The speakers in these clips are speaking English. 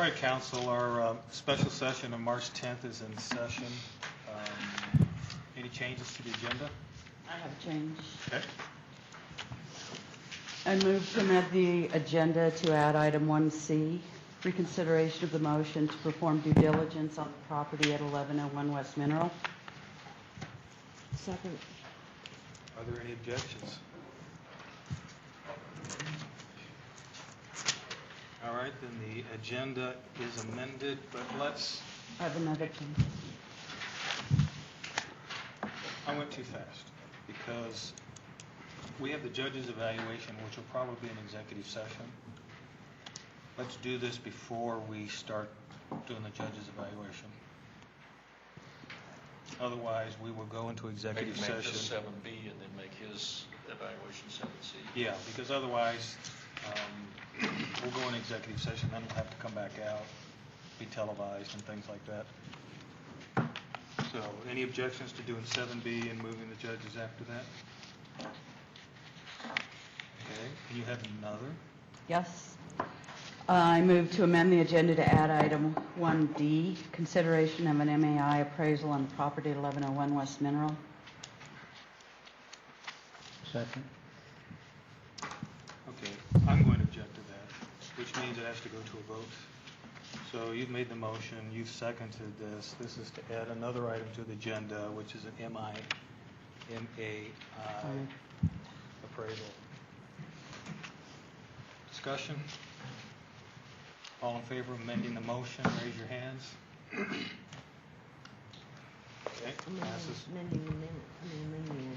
All right, Council, our special session on March 10th is in session. Any changes to the agenda? I have changed. Okay. I move to amend the agenda to add item 1C, reconsideration of the motion to perform due diligence on the property at 1101 West Mineral. Second. Are there any objections? All right, then the agenda is amended, but let's, I have another change. I went too fast because we have the judge's evaluation, which will probably be an executive session. Let's do this before we start doing the judge's evaluation. Otherwise, we will go into executive Make session. this 7B and then make his evaluation 7C. Yeah, because otherwise, we'll go in executive session, then we'll have to come back out, be televised and things like that. So, any objections to doing 7B and moving the judges after that? Okay, and you have another? Yes. I move to amend the agenda to add item 1D, consideration of an MAI appraisal on property at 1101 West Mineral. Second. Okay, I'm going to object to that, which means it has to go to a vote. So you've made the motion, you've seconded this. This is to add another item to the agenda, which is an MAI appraisal. Discussion? All in favor of amending the motion, raise your hands. Okay, passes. Amending the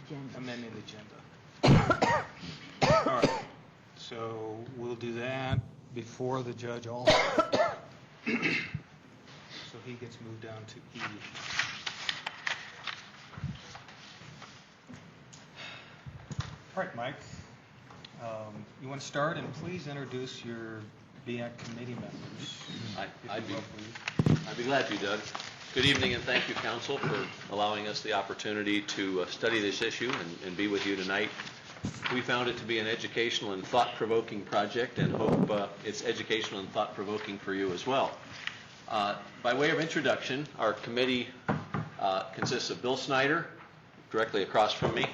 agenda. Amending the agenda. All right, so we'll do that before the judge also. So he gets moved down to E. All right, Mike, you want to start, and please introduce your BAC committee members. I'd be glad to, Doug. Good evening, and thank you, Council, for allowing us the opportunity to study this issue and be with you tonight. We found it to be an educational and thought-provoking project and hope it's educational and thought-provoking for you as well. By way of introduction, our committee consists of Bill Snyder, directly across from me,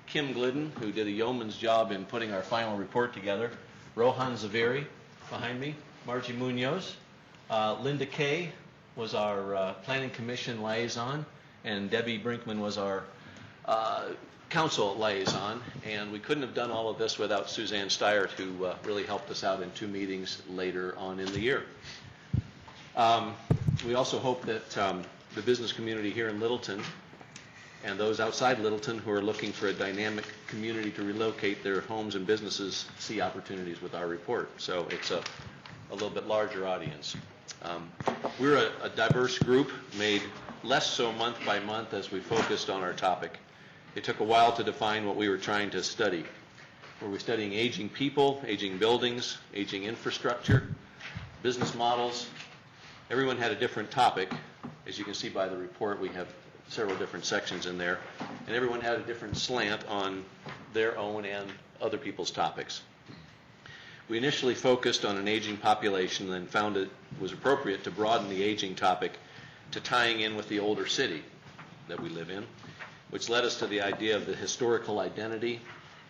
Kim Glidden, who did a yeoman's job in putting our final report together, Rohan Zaveri behind me, Margie Munoz, Linda Kay was our Planning Commission liaison, and Debbie Brinkman was our council liaison, and we couldn't have done all of this without Suzanne Steyert, who really helped us out in 2 meetings later on in the year. We also hope that the business community here in Littleton and those outside Littleton who are looking for a dynamic community to relocate their homes and businesses see opportunities with our report. So it's a little bit larger audience. We're a diverse group, made less so month by month as we focused on our topic. It took a while to define what we were trying to study. Were we studying aging people, aging buildings, aging infrastructure, business models? Everyone had a different topic. As you can see by the report, we have several different sections in there, and everyone had a different slant on their own and other people's topics. We initially focused on an aging population and then found it was appropriate to broaden the aging topic to tying in with the older city that we live in, which led us to the idea of the historical identity,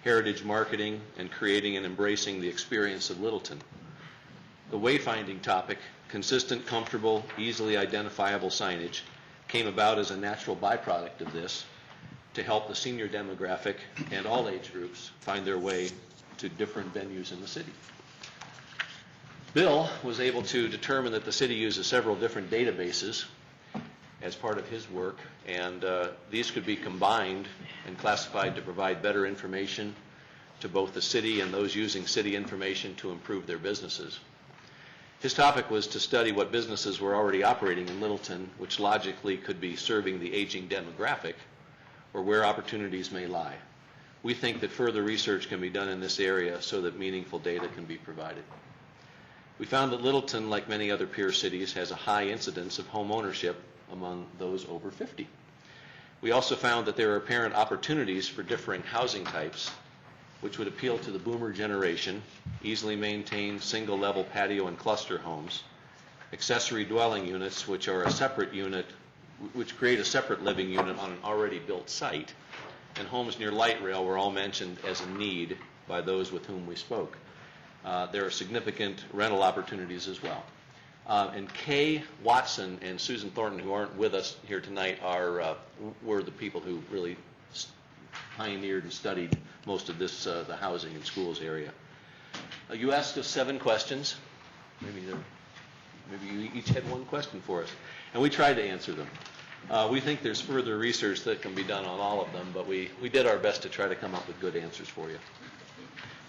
heritage marketing, and creating and embracing the experience of Littleton. The wayfinding topic, consistent, comfortable, easily identifiable signage, came about as a natural byproduct of this to help the senior demographic and all age groups find their way to different venues in the city. Bill was able to determine that the city uses several different databases as part of his work, and these could be combined and classified to provide better information to both the city and those using city information to improve their businesses. His topic was to study what businesses were already operating in Littleton, which logically could be serving the aging demographic, or where opportunities may lie. We think that further research can be done in this area so that meaningful data can be provided. We found that Littleton, like many other peer cities, has a high incidence of home ownership among those over 50. We also found that there are apparent opportunities for differing housing types, which would appeal to the boomer generation, easily maintained single-level patio and cluster homes, accessory dwelling units, which are a separate unit, which create a separate living unit on an already built site, and homes near light rail were all mentioned as a need by those with whom we spoke. There are significant rental opportunities as well. And Kay Watson and Susan Thornton, who aren't with us here tonight, were the people who really pioneered and studied most of this, the housing and schools area. You asked us 7 questions. Maybe you each had one question for us, and we tried to answer them. We think there's further research that can be done on all of them, but we did our best to try to come up with good answers for you.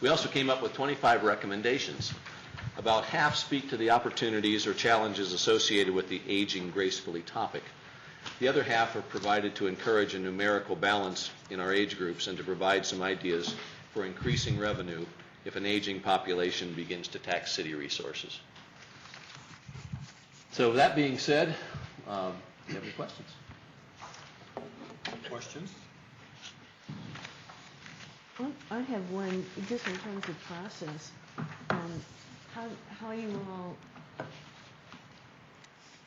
We also came up with 25 recommendations. About half speak to the opportunities or challenges associated with the aging gracefully topic. The other half are provided to encourage a numerical balance in our age groups and to provide some ideas for increasing revenue if an aging population begins to tax city resources. So that being said, do you have any questions? Questions? I have one, just in terms of process. How you all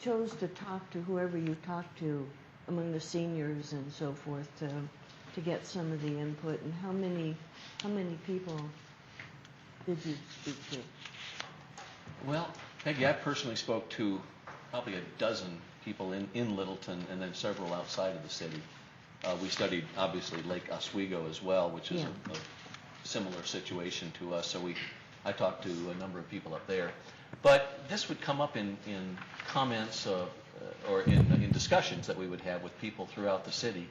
chose to talk to whoever you talked to among the seniors and so forth to get some of the input, and how many people did you speak to? Well, Peggy, I personally spoke to probably a dozen people in Littleton and then several outside of the city. We studied, obviously, Lake Oswego as well, which is a similar situation to us, so I talked to a number of people up there. But this would come up in comments or in discussions that we would have with people throughout the city.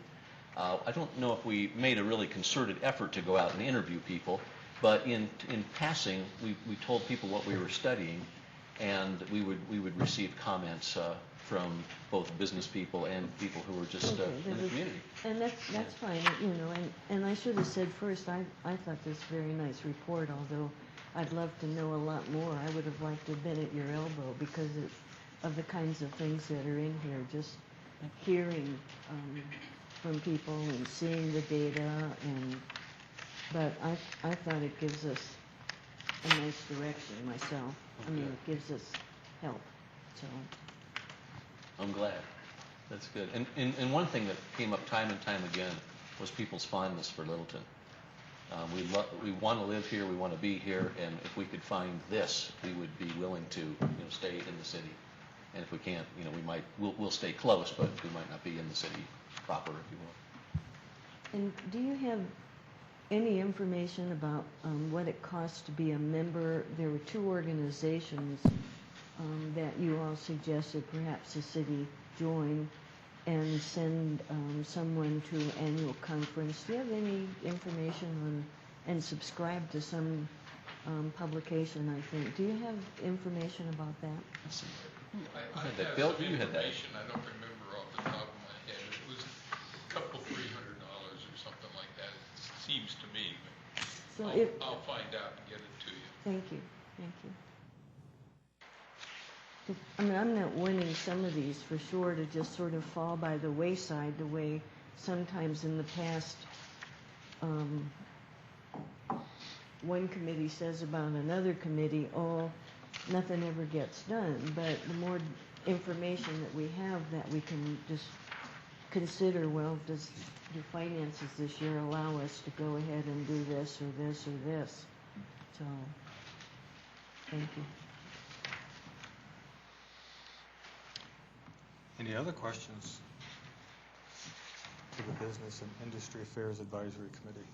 I don't know if we made a really concerted effort to go out and interview people, but in passing, we told people what we were studying, and we would receive comments from both business people and people who were just in the community. And that's fine, and I should have said first, I thought this very nice report, although I'd love to know a lot more. I would have liked to have been at your elbow because of the kinds of things that are in here, just hearing from people and seeing the data, but I thought it gives us a nice direction myself. I mean, it gives us help, so. I'm glad. That's good. And one thing that came up time and time again was people's fondness for Littleton. We want to live here, we want to be here, and if we could find this, we would be willing to stay in the city. And if we can't, we'll stay close, but we might not be in the city proper, if you will. And do you have any information about what it costs to be a member? There were 2 organizations that you all suggested perhaps the city join and send someone to an annual conference. Do you have any information on, and subscribe to some publication, I think. Do you have information about that? I have some information. I don't remember off the top of my head. It was a couple $300 or something like that. It seems to me. So I'll find out and get it to you. Thank you. I mean, I'm not wanting some of these for sure to just sort of fall by the wayside the way sometimes in the past one committee says about another committee, oh, nothing ever gets done. But the more information that we have that we can just consider, well, do finances this year allow us to go ahead and do this or this or this? So, thank you. Any other questions for the Business and Industry Affairs Advisory Committee?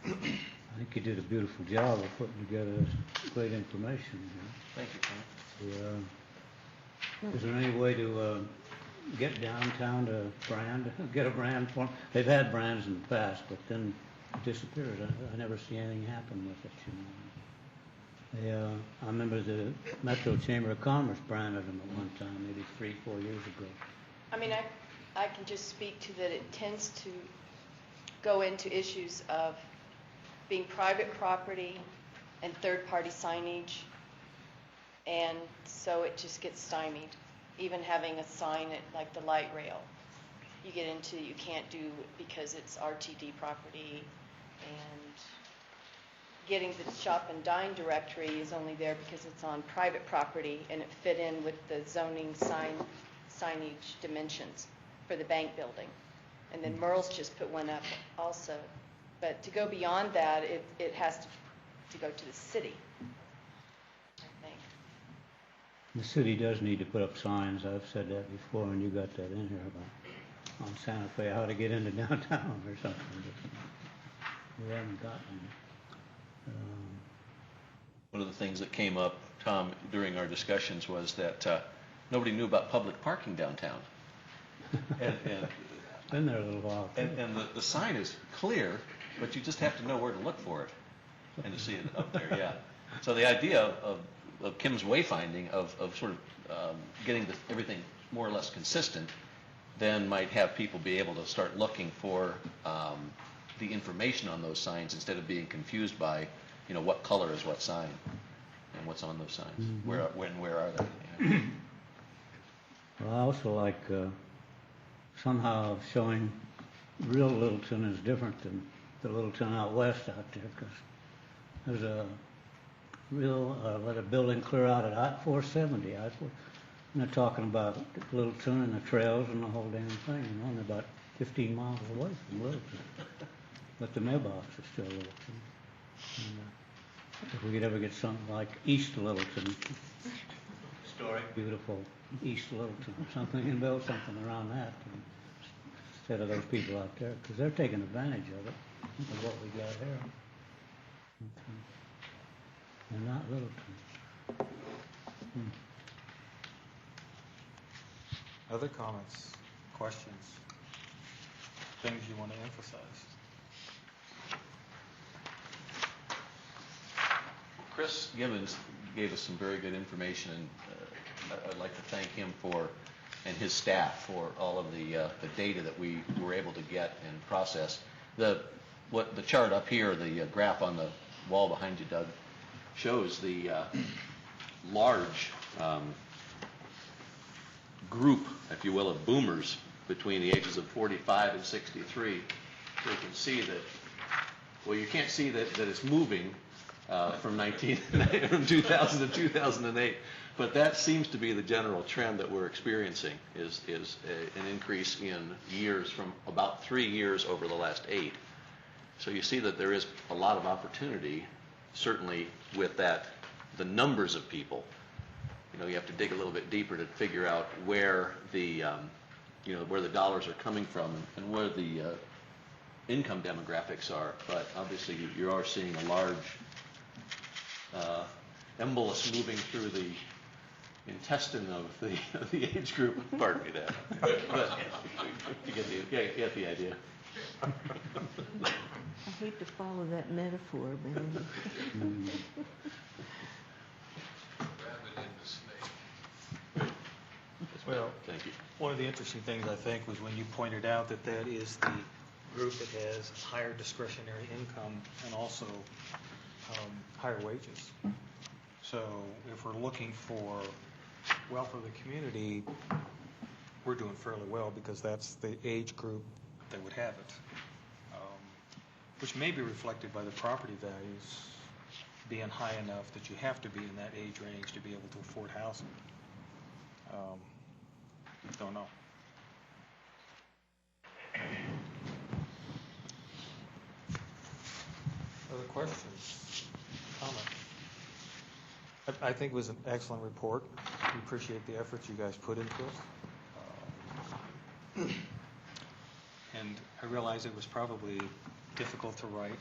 I think you did a beautiful job of putting together great information. Thank you, Tom. Is there any way to get downtown to brand, get a brand for them? They've had brands in the past, but then it disappeared. I never see anything happen with it. I remember the Metro Chamber of Commerce branded them at one time, maybe 3-4 years ago. I mean, I can just speak to that it tends to go into issues of being private property and third-party signage, and so it just gets stymied. Even having a sign at like the light rail, you get into you can't do because it's RTD property, and getting the shop and dine directory is only there because it's on private property and it fit in with the zoning signage dimensions for the bank building. And then Merle's just put one up also. But to go beyond that, it has to go to the city, I think. The city does need to put up signs. I've said that before, and you got that in here about on Santa Fe, how to get into downtown or something. We haven't gotten. One of the things that came up, Tom, during our discussions was that nobody knew about public parking downtown. And Been there a little while. And the sign is clear, but you just have to know where to look for it and to see it up there, yeah. So the idea of Kim's wayfinding, of sort of getting everything more or less consistent, then might have people be able to start looking for the information on those signs instead of being confused by, you know, what color is what sign and what's on those signs. Mm-hmm. Where are they? Yeah. Well, I also like somehow showing real Littleton is different than the Littleton out west out there, because there's a real, let a building clear out at I-470. And they're talking about Littleton and the trails and the whole damn thing, you know, and they're about 15 miles away from Littleton. But the mailbox is still Littleton. And, if we could ever get something like East Littleton, historic, beautiful East Littleton or something, and build something around that instead of those people out there, because they're taking advantage of it, of what we got here. Okay. And not Littleton. Other comments, questions, things you want to emphasize? Chris Gibbons gave us some very good information, and I'd like to thank him and his staff for all of the data that we were able to get and process. The chart up here, the graph on the wall behind you, Doug, shows the large group, if you will, of boomers between the ages of 45 and 63. So you can see that, well, you can't see that it's moving from 2000 to 2008, but that seems to be the general trend that we're experiencing, is an increase in years from about 3 years over the last 8. So you see that there is a lot of opportunity, certainly with that, the numbers of people. You know, you have to dig a little bit deeper to figure out where the, where the dollars are coming from and where the income demographics are. But obviously, you are seeing a large embolus moving through the intestine of the age group. Pardon me, Dad. But you get the idea. I hate to follow that metaphor, but Rabbit in the snake. Well, Thank you. one of the interesting things, I think, was when you pointed out that is the group that has higher discretionary income and also higher wages. So if we're looking for wealth of the community, we're doing fairly well because that's the age group that would have it, which may be reflected by the property values being high enough that you have to be in that age range to be able to afford housing. Don't know. Other questions, comments? I think it was an excellent report. We appreciate the efforts you guys put into it. And I realize it was probably difficult to write.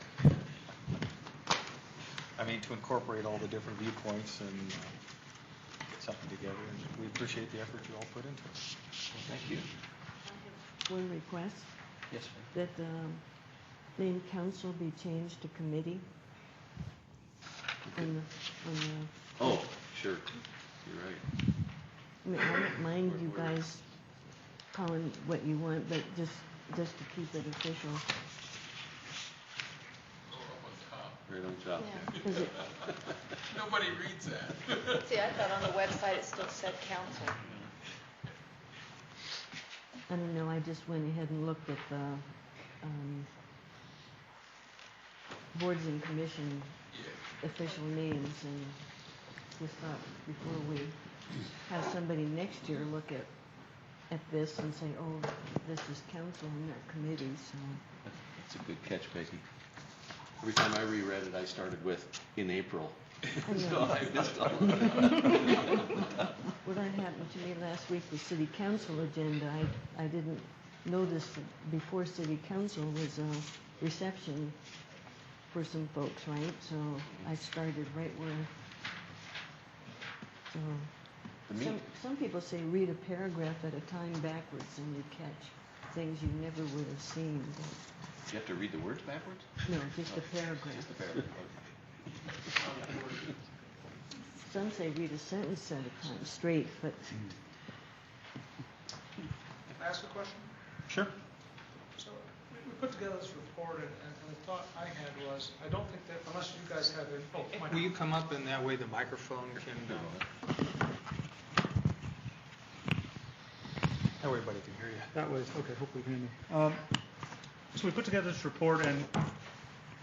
I mean, to incorporate all the different viewpoints and get something together. And we appreciate the effort you all put into it. Thank you. one request, Yes, that the name council be changed to committee. On the, Oh, sure. You're right. I mean, I don't mind you guys calling what you want, but just to keep it official. Oh, up on top. Right on top. Yeah. 'Cause it, Nobody reads that. See, I thought on the website it still said council. I don't know, I just went ahead and looked at the boards and commission official names, and just thought before we have somebody next year look at this and say, oh, this is council and not committee, so. That's a good catch, Peggy. Every time I reread it, I started with in April. So I missed a lot. Well, that happened to me last week with city council agenda. I didn't notice that before city council was a reception for some folks, right? So I started right where, so. The meat- Some people say read a paragraph at a time backwards and you catch things you never would have seen. You have to read the words backwards? No, just a paragraph. Just the paragraph. Some say read a sentence at a time, straight, but Can I ask a question? Sure. So we put together this report, and the thought I had was, I don't think that, unless you guys have, Will you come up and that way the microphone can, that way everybody can hear you. That way, okay, hopefully you can hear me. So we put together this report, and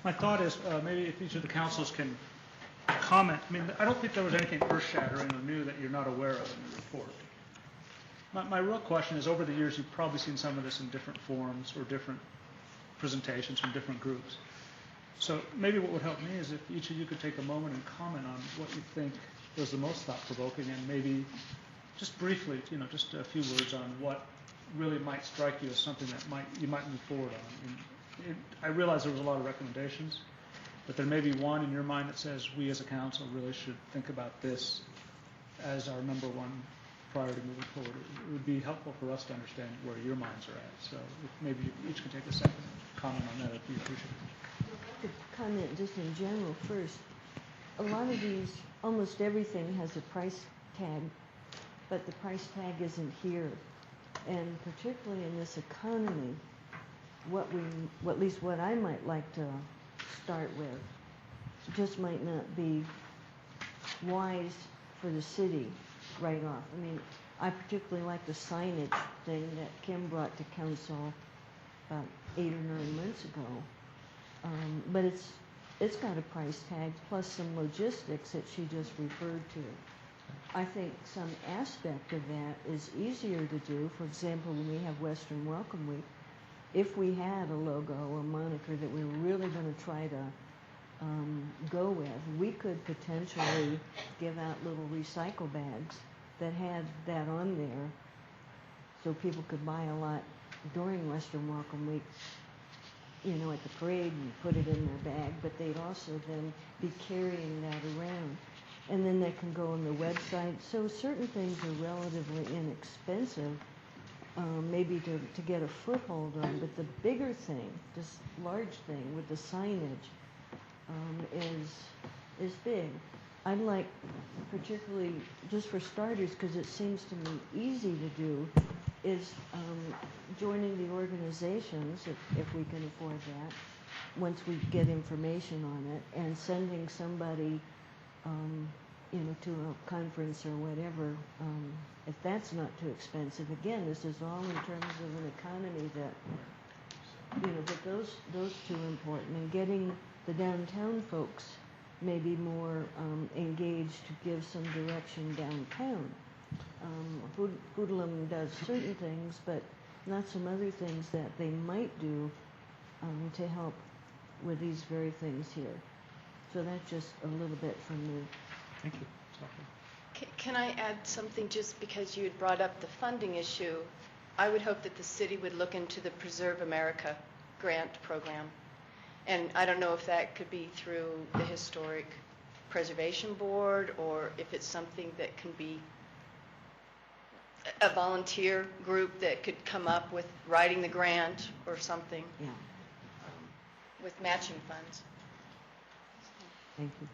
my thought is maybe if each of the councils can comment. I mean, I don't think there was anything earth-shattering or new that you're not aware of in the report. My real question is, over the years, you've probably seen some of this in different forms or different presentations from different groups. So maybe what would help me is if each of you could take a moment and comment on what you think was the most thought-provoking, and maybe just briefly, just a few words on what really might strike you as something that you might move forward on. I realize there was a lot of recommendations, but there may be one in your mind that says we as a council really should think about this as our number one priority moving forward. It would be helpful for us to understand where your minds are at. So if maybe you each could take a second and comment on that, I'd be appreciative. I could comment just in general first. A lot of these, almost everything has a price tag, but the price tag isn't here. And particularly in this economy, at least what I might like to start with, just might not be wise for the city right off. I mean, I particularly like the signage thing that Kim brought to council about 8 or 9 months ago. But it's got a price tag plus some logistics that she just referred to. I think some aspect of that is easier to do. For example, when we have Western Welcome Week, if we had a logo or moniker that we were really going to try to go with, we could potentially give out little recycle bags that had that on there so people could buy a lot during Western Welcome Week, at the parade and put it in their bag, but they'd also then be carrying that around. And then they can go on the website. So certain things are relatively inexpensive, maybe to get a foothold on. But the bigger thing, this large thing with the signage, is big. I'd like, particularly just for starters, because it seems to me easy to do, is joining the organizations, if we can afford that, once we get information on it, and sending somebody to a conference or whatever, if that's not too expensive. Again, this is all in terms of an economy that, but those two are important. And getting the downtown folks maybe more engaged to give some direction downtown. Hoodlum does certain things, but not some other things that they might do to help with these very things here. So that's just a little bit from me. Thank you. Can I add something just because you had brought up the funding issue? I would hope that the city would look into the Preserve America grant program. And I don't know if that could be through the Historic Preservation Board or if it's something that can be a volunteer group that could come up with writing the grant or something. Yeah. With matching funds. Thank you.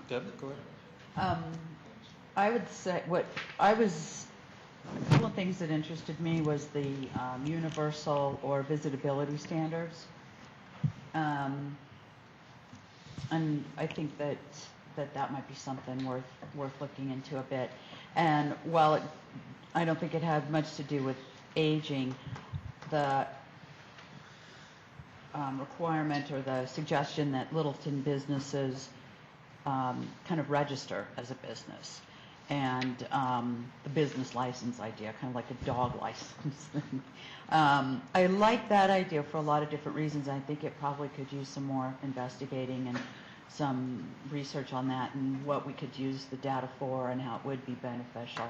Deb, go ahead. I would say a couple of things that interested me was the universal or visitability standards. And I think that might be something worth looking into a bit. And while I don't think it had much to do with aging, the requirement or the suggestion that Littleton businesses kind of register as a business. And the business license idea, kind of like a dog license. I like that idea for a lot of different reasons. I think it probably could use some more investigating and some research on that and what we could use the data for and how it would be beneficial.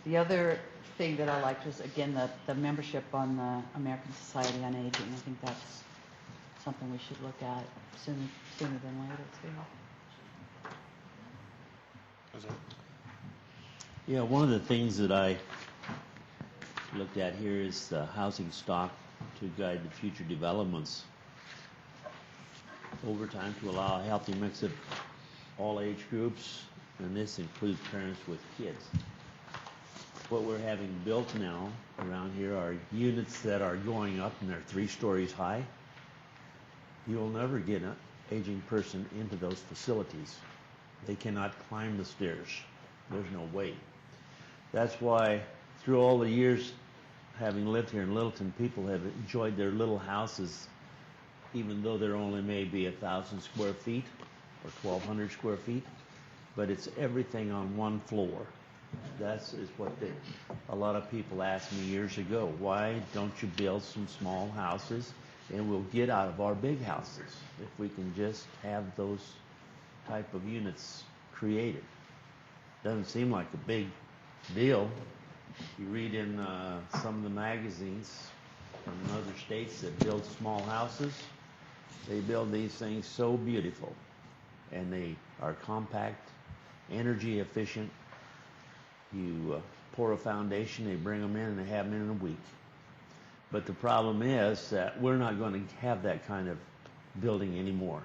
The other thing that I liked was, again, the membership on the American Society on Aging. I think that's something we should look at sooner than later, too. Was it? Yeah, one of the things that I looked at here is the housing stock to guide the future developments over time to allow a healthy mix of all age groups, and this includes parents with kids. What we're having built now around here are units that are going up and they're 3 stories high. You'll never get an aging person into those facilities. They cannot climb the stairs. There's no way. That's why through all the years having lived here in Littleton, people have enjoyed their little houses, even though they're only maybe 1,000 square feet or 1,200 square feet, but it's everything on one floor. That's what a lot of people asked me years ago. Why don't you build some small houses and we'll get out of our big houses if we can just have those type of units created? Doesn't seem like a big deal. You read in some of the magazines from other states that build small houses. They build these things so beautiful, and they are compact, energy efficient. You pour a foundation, they bring them in, and they have them in a week. But the problem is that we're not going to have that kind of building anymore.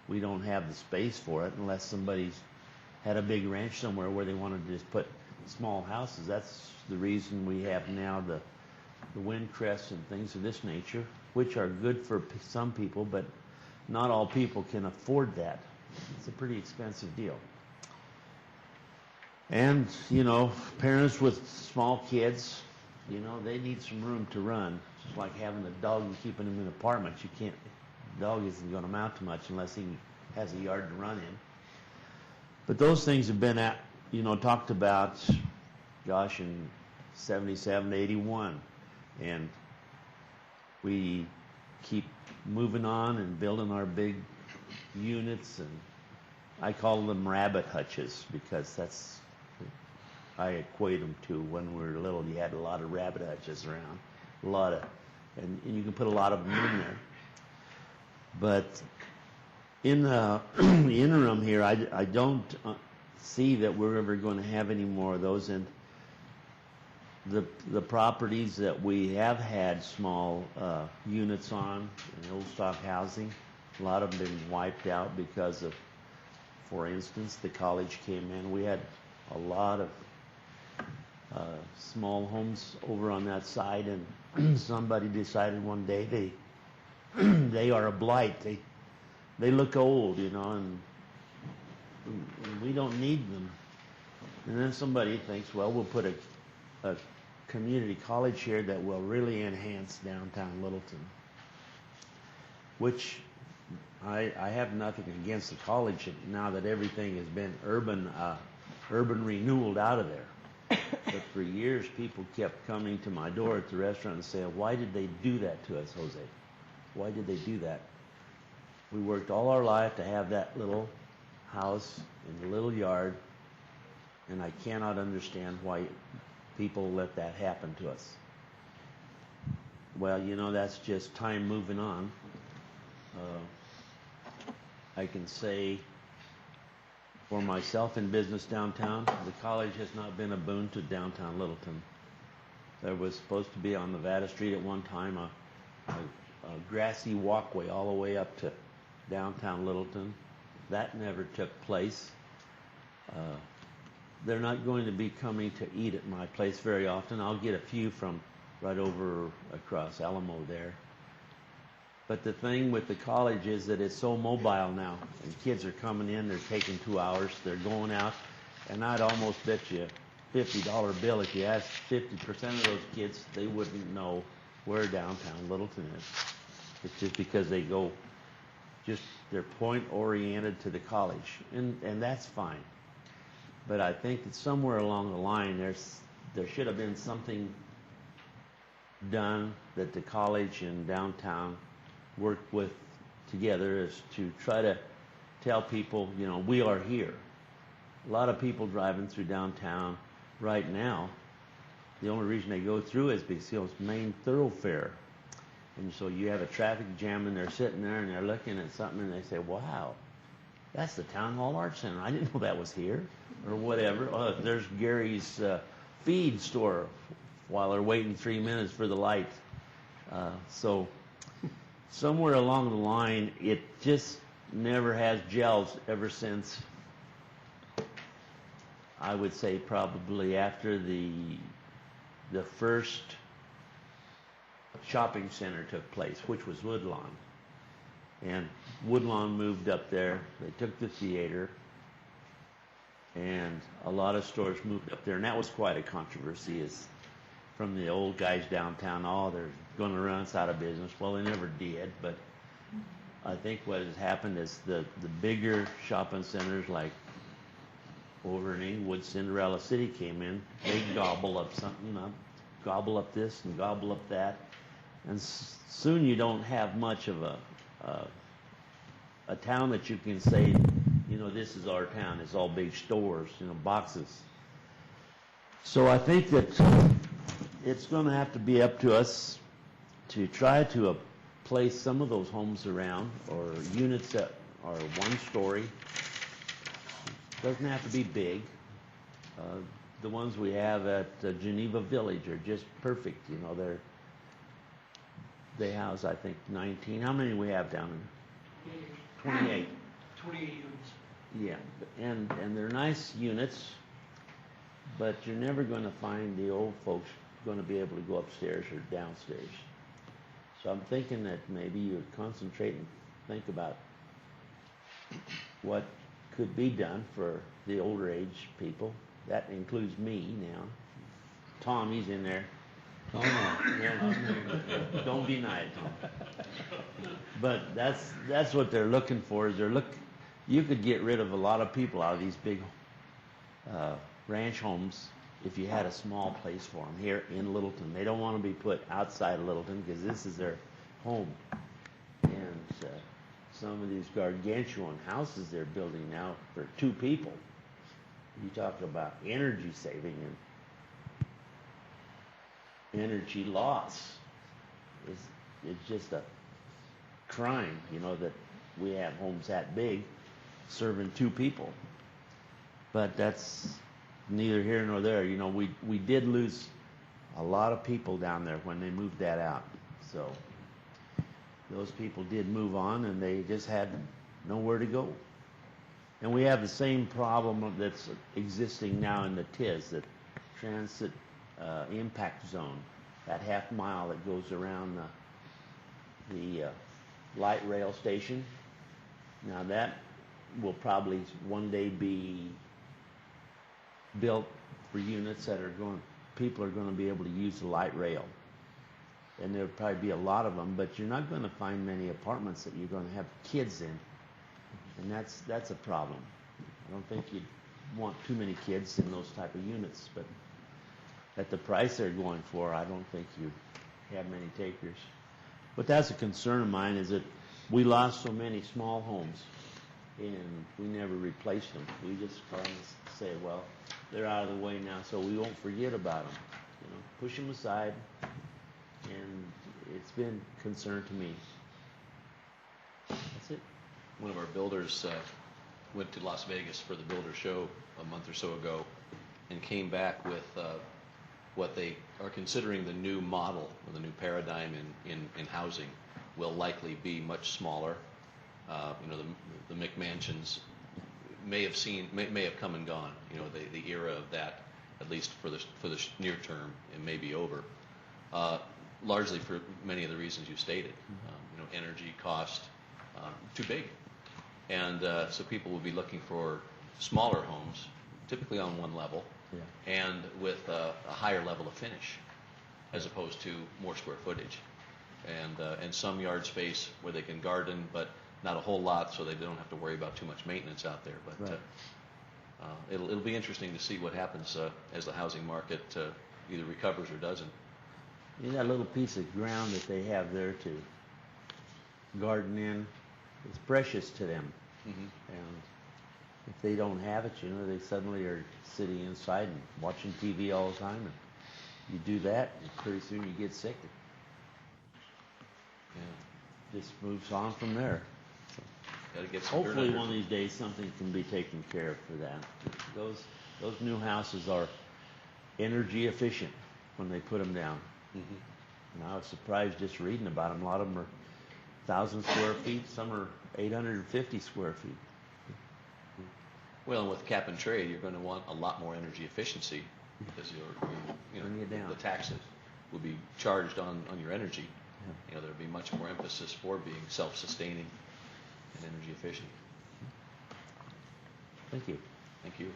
We don't have the space for it unless somebody's had a big ranch somewhere where they wanted to just put small houses. That's the reason we have now the wind crests and things of this nature, which are good for some people, but not all people can afford that. It's a pretty expensive deal. And, parents with small kids, they need some room to run. Just like having a dog and keeping him in an apartment. The dog isn't going to amount to much unless he has a yard to run in. But those things have been talked about, in 77, 81. And we keep moving on and building our big units, and I call them rabbit hutches because I equate them to when we were little. You had a lot of rabbit hutches around, and you can put a lot of them in there. But in the interim here, I don't see that we're ever going to have any more of those. And the properties that we have had small units on in old stock housing, a lot of them have been wiped out because of, for instance, the college came in. We had a lot of small homes over on that side, and somebody decided one day they are a blight. They look old, and we don't need them. And then somebody thinks, well, we'll put a community college here that will really enhance downtown Littleton, which I have nothing against the college now that everything has been urban renewed out of there. But for years, people kept coming to my door at the restaurant and saying, why did they do that to us, Jose? Why did they do that? We worked all our life to have that little house in the little yard, and I cannot understand why people let that happen to us. Well, that's just time moving on. I can say for myself in business downtown, the college has not been a boon to downtown Littleton. There was supposed to be on Nevada Street at one time a grassy walkway all the way up to downtown Littleton. That never took place. They're not going to be coming to eat at my place very often. I'll get a few from right over across Alamo there. But the thing with the college is that it's so mobile now, and kids are coming in, they're taking 2 hours, they're going out, and I'd almost bet you $50 bill if you asked 50% of those kids, they wouldn't know where downtown Littleton is. It's just because they go, they're point oriented to the college, and that's fine. But I think that somewhere along the line, there should have been something done that the college and downtown worked with together, is to try to tell people, we are here. A lot of people driving through downtown right now, the only reason they go through is because it's main thoroughfare. And so you have a traffic jam and they're sitting there and they're looking at something and they say, wow, that's the Town Hall Arts Center. I didn't know that was here, or whatever. Oh, there's Gary's feed store while they're waiting 3 minutes for the light. So somewhere along the line, it just never has gelled ever since, I would say probably after the first shopping center took place, which was Woodlawn. And Woodlawn moved up there. They took the theater, and a lot of stores moved up there, and that was quite a controversy. Is from the old guys downtown, they're going to run us out of business. Well, they never did, but I think what has happened is the bigger shopping centers like over in Inglewood, Cinderella City came in. They gobble up something up, gobble up this and gobble up that, and soon you don't have much of a town that you can say, this is our town. It's all big stores, boxes. So I think that it's going to have to be up to us to try to place some of those homes around, or units that are one story. Doesn't have to be big. The ones we have at Geneva Village are just perfect. They house, I think, 19. How many do we have down there? 28. 28 units. Yeah, and they're nice units, but you're never going to find the old folks going to be able to go upstairs or downstairs. So I'm thinking that maybe you would concentrate and think about what could be done for the older age people. That includes me now. Tom, he's in there. Oh no, don't deny it, Tom. But that's what they're looking for. You could get rid of a lot of people out of these big ranch homes if you had a small place for them here in Littleton. They don't want to be put outside of Littleton because this is their home. And some of these gargantuan houses they're building now for 2 people. You talk about energy saving and energy loss. It's just a crime, that we have homes that big serving 2 people. But that's neither here nor there. We did lose a lot of people down there when they moved that out. So those people did move on, and they just had nowhere to go. And we have the same problem that's existing now in the TIZ, the Transit Impact Zone, that half mile that goes around the light rail station. Now that will probably one day be built for units that people are going to be able to use the light rail. And there'll probably be a lot of them, but you're not going to find many apartments that you're going to have kids in. And that's a problem. I don't think you'd want too many kids in those type of units, but at the price they're going for, I don't think you have many takers. But that's a concern of mine, is that we lost so many small homes and we never replaced them. We just kind of say, well, they're out of the way now, so we won't forget about them. Push them aside, and it's been a concern to me. That's it. One of our builders went to Las Vegas for the builder show a month or so ago and came back with what they are considering the new model, or the new paradigm in housing will likely be much smaller. The McMansions may have come and gone. The era of that, at least for the near term, it may be over. Largely for many of the reasons you stated. Energy cost, too big. And so people will be looking for smaller homes, typically on one level, and with a higher level of finish. as opposed to more square footage. And some yard space where they can garden, but not a whole lot, so they don't have to worry about too much maintenance out there. But Right. it'll be interesting to see what happens as the housing market either recovers or doesn't. That little piece of ground that they have there to garden in, it's precious to them. Mm-hmm. And if they don't have it, they suddenly are sitting inside and watching TV all the time. And you do that, and pretty soon you get sick. Yeah. Just moves on from there. Got to get some dirt Hopefully under. one of these days something can be taken care of for that. Those new houses are energy efficient when they put them down. Mm-hmm. And I was surprised just reading about them. A lot of them are 1,000 square feet. Some are 850 square feet. Well, and with cap and trade, you're going to want a lot more energy efficiency because Bring it down. the taxes will be charged on your energy. Yeah. There'll be much more emphasis for being self-sustaining and energy efficient. Thank you. Thank you.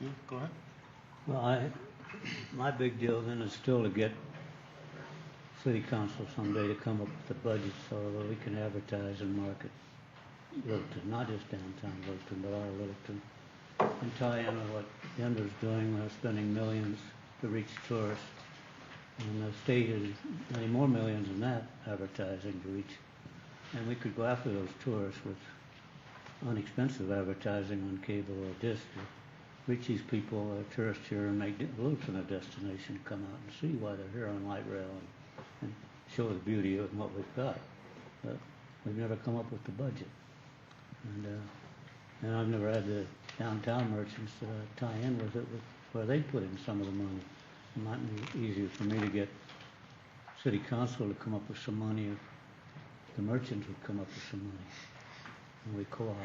You, go ahead. Well, my big deal then is still to get city council someday to come up with a budget so that we can advertise and market Littleton, not just downtown Littleton, but our Littleton, and tie in with what Denver's doing. They're spending millions to reach tourists, and the state is many more millions than that advertising to reach. And we could go after those tourists with inexpensive advertising on cable or disc to reach these people, tourists here, and make Littleton a destination to come out and see why they're here on light rail and show the beauty of what we've got. But we've never come up with the budget. And I've never had the downtown merchants tie in with it, where they put in some of the money. It might be easier for me to get city council to come up with some money if the merchants would come up with some money and we co-op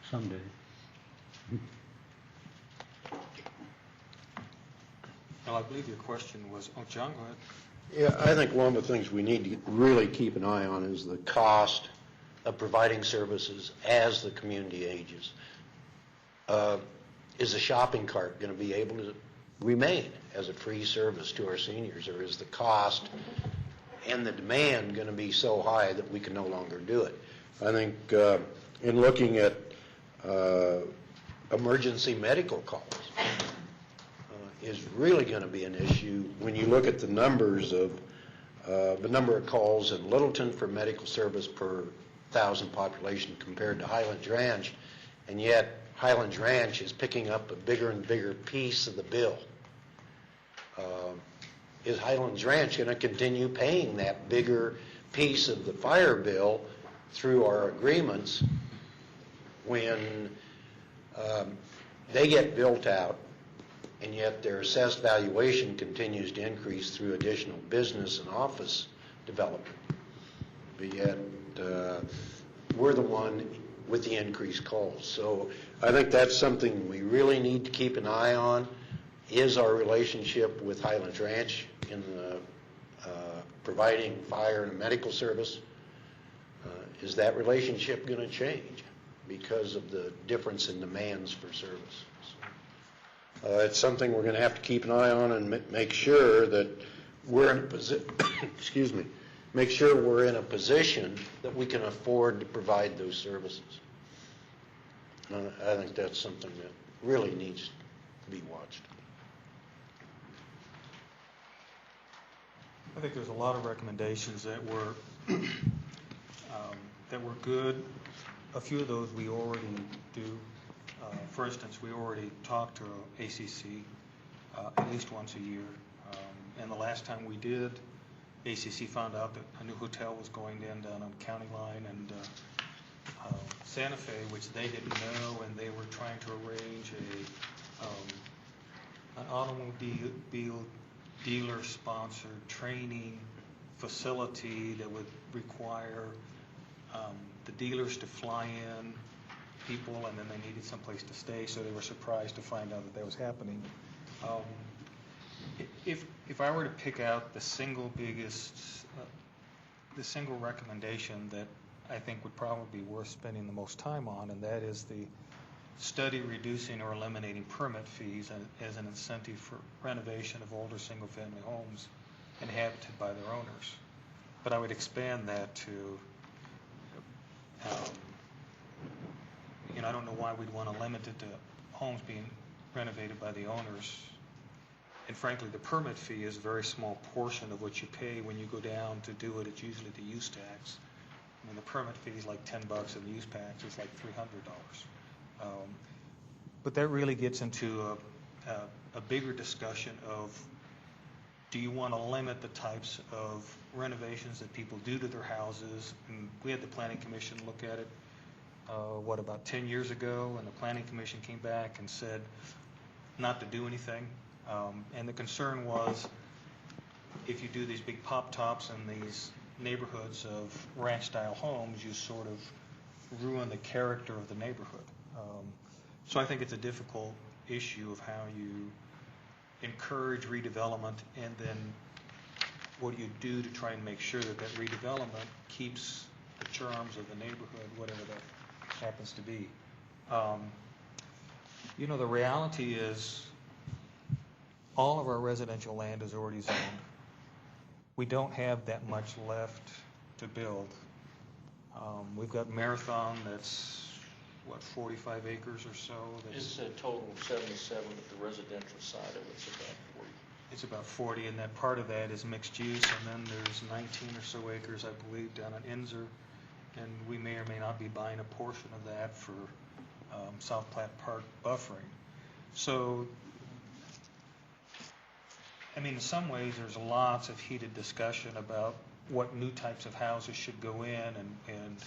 someday. Well, I believe your question was, oh, John, go ahead. Yeah, I think one of the things we need to really keep an eye on is the cost of providing services as the community ages. Is the shopping cart going to be able to remain as a free service to our seniors, or is the cost and the demand going to be so high that we can no longer do it? I think in looking at emergency medical calls is really going to be an issue when you look at the numbers of the number of calls in Littleton for medical service per 1,000 population compared to Highlands Ranch, and yet Highlands Ranch is picking up a bigger and bigger piece of the bill. Is Highlands Ranch going to continue paying that bigger piece of the fire bill through our agreements when they get built out, and yet their assessed valuation continues to increase through additional business and office development? But yet we're the one with the increased calls. So I think that's something we really need to keep an eye on, is our relationship with Highlands Ranch in providing fire and medical service. Is that relationship going to change because of the difference in demands for service? It's something we're going to have to keep an eye on and make sure that we're in a position, excuse me, make sure we're in a position that we can afford to provide those services. I think that's something that really needs to be watched. I think there's a lot of recommendations that were good. A few of those we already do. For instance, we already talked to ACC at least once a year. And the last time we did, ACC found out that a new hotel was going in down on County Line and Santa Fe, which they didn't know, and they were trying to arrange an automobile dealer-sponsored training facility that would require the dealers to fly in people, and then they needed someplace to stay, so they were surprised to find out that was happening. If I were to pick out the single biggest, the single recommendation that I think would probably be worth spending the most time on, and that is the study reducing or eliminating permit fees as an incentive for renovation of older single-family homes inhabited by their owners. But I would expand that to, I don't know why we'd want to limit it to homes being renovated by the owners. And frankly, the permit fee is a very small portion of what you pay when you go down to do it. It's usually the use tax. I mean, the permit fee is like $10 and the use tax is like $300. But that really gets into a bigger discussion of, do you want to limit the types of renovations that people do to their houses? And we had the Planning Commission look at it, about 10 years ago, and the Planning Commission came back and said not to do anything. And the concern was, if you do these big pop-tops in these neighborhoods of ranch-style homes, you sort of ruin the character of the neighborhood. So I think it's a difficult issue of how you encourage redevelopment, and then what do you do to try and make sure that that redevelopment keeps the charms of the neighborhood, whatever that happens to be. The reality is all of our residential land is already zoned. We don't have that much left to build. We've got Marathon that's, 45 acres or so? It's a total of 77, but the residential side of it's about 40. It's about 40, and that part of that is mixed use, and then there's 19 or so acres, I believe, down at Inzer, and we may or may not be buying a portion of that for South Platte Park buffering. So, I mean, in some ways, there's lots of heated discussion about what new types of houses should go in and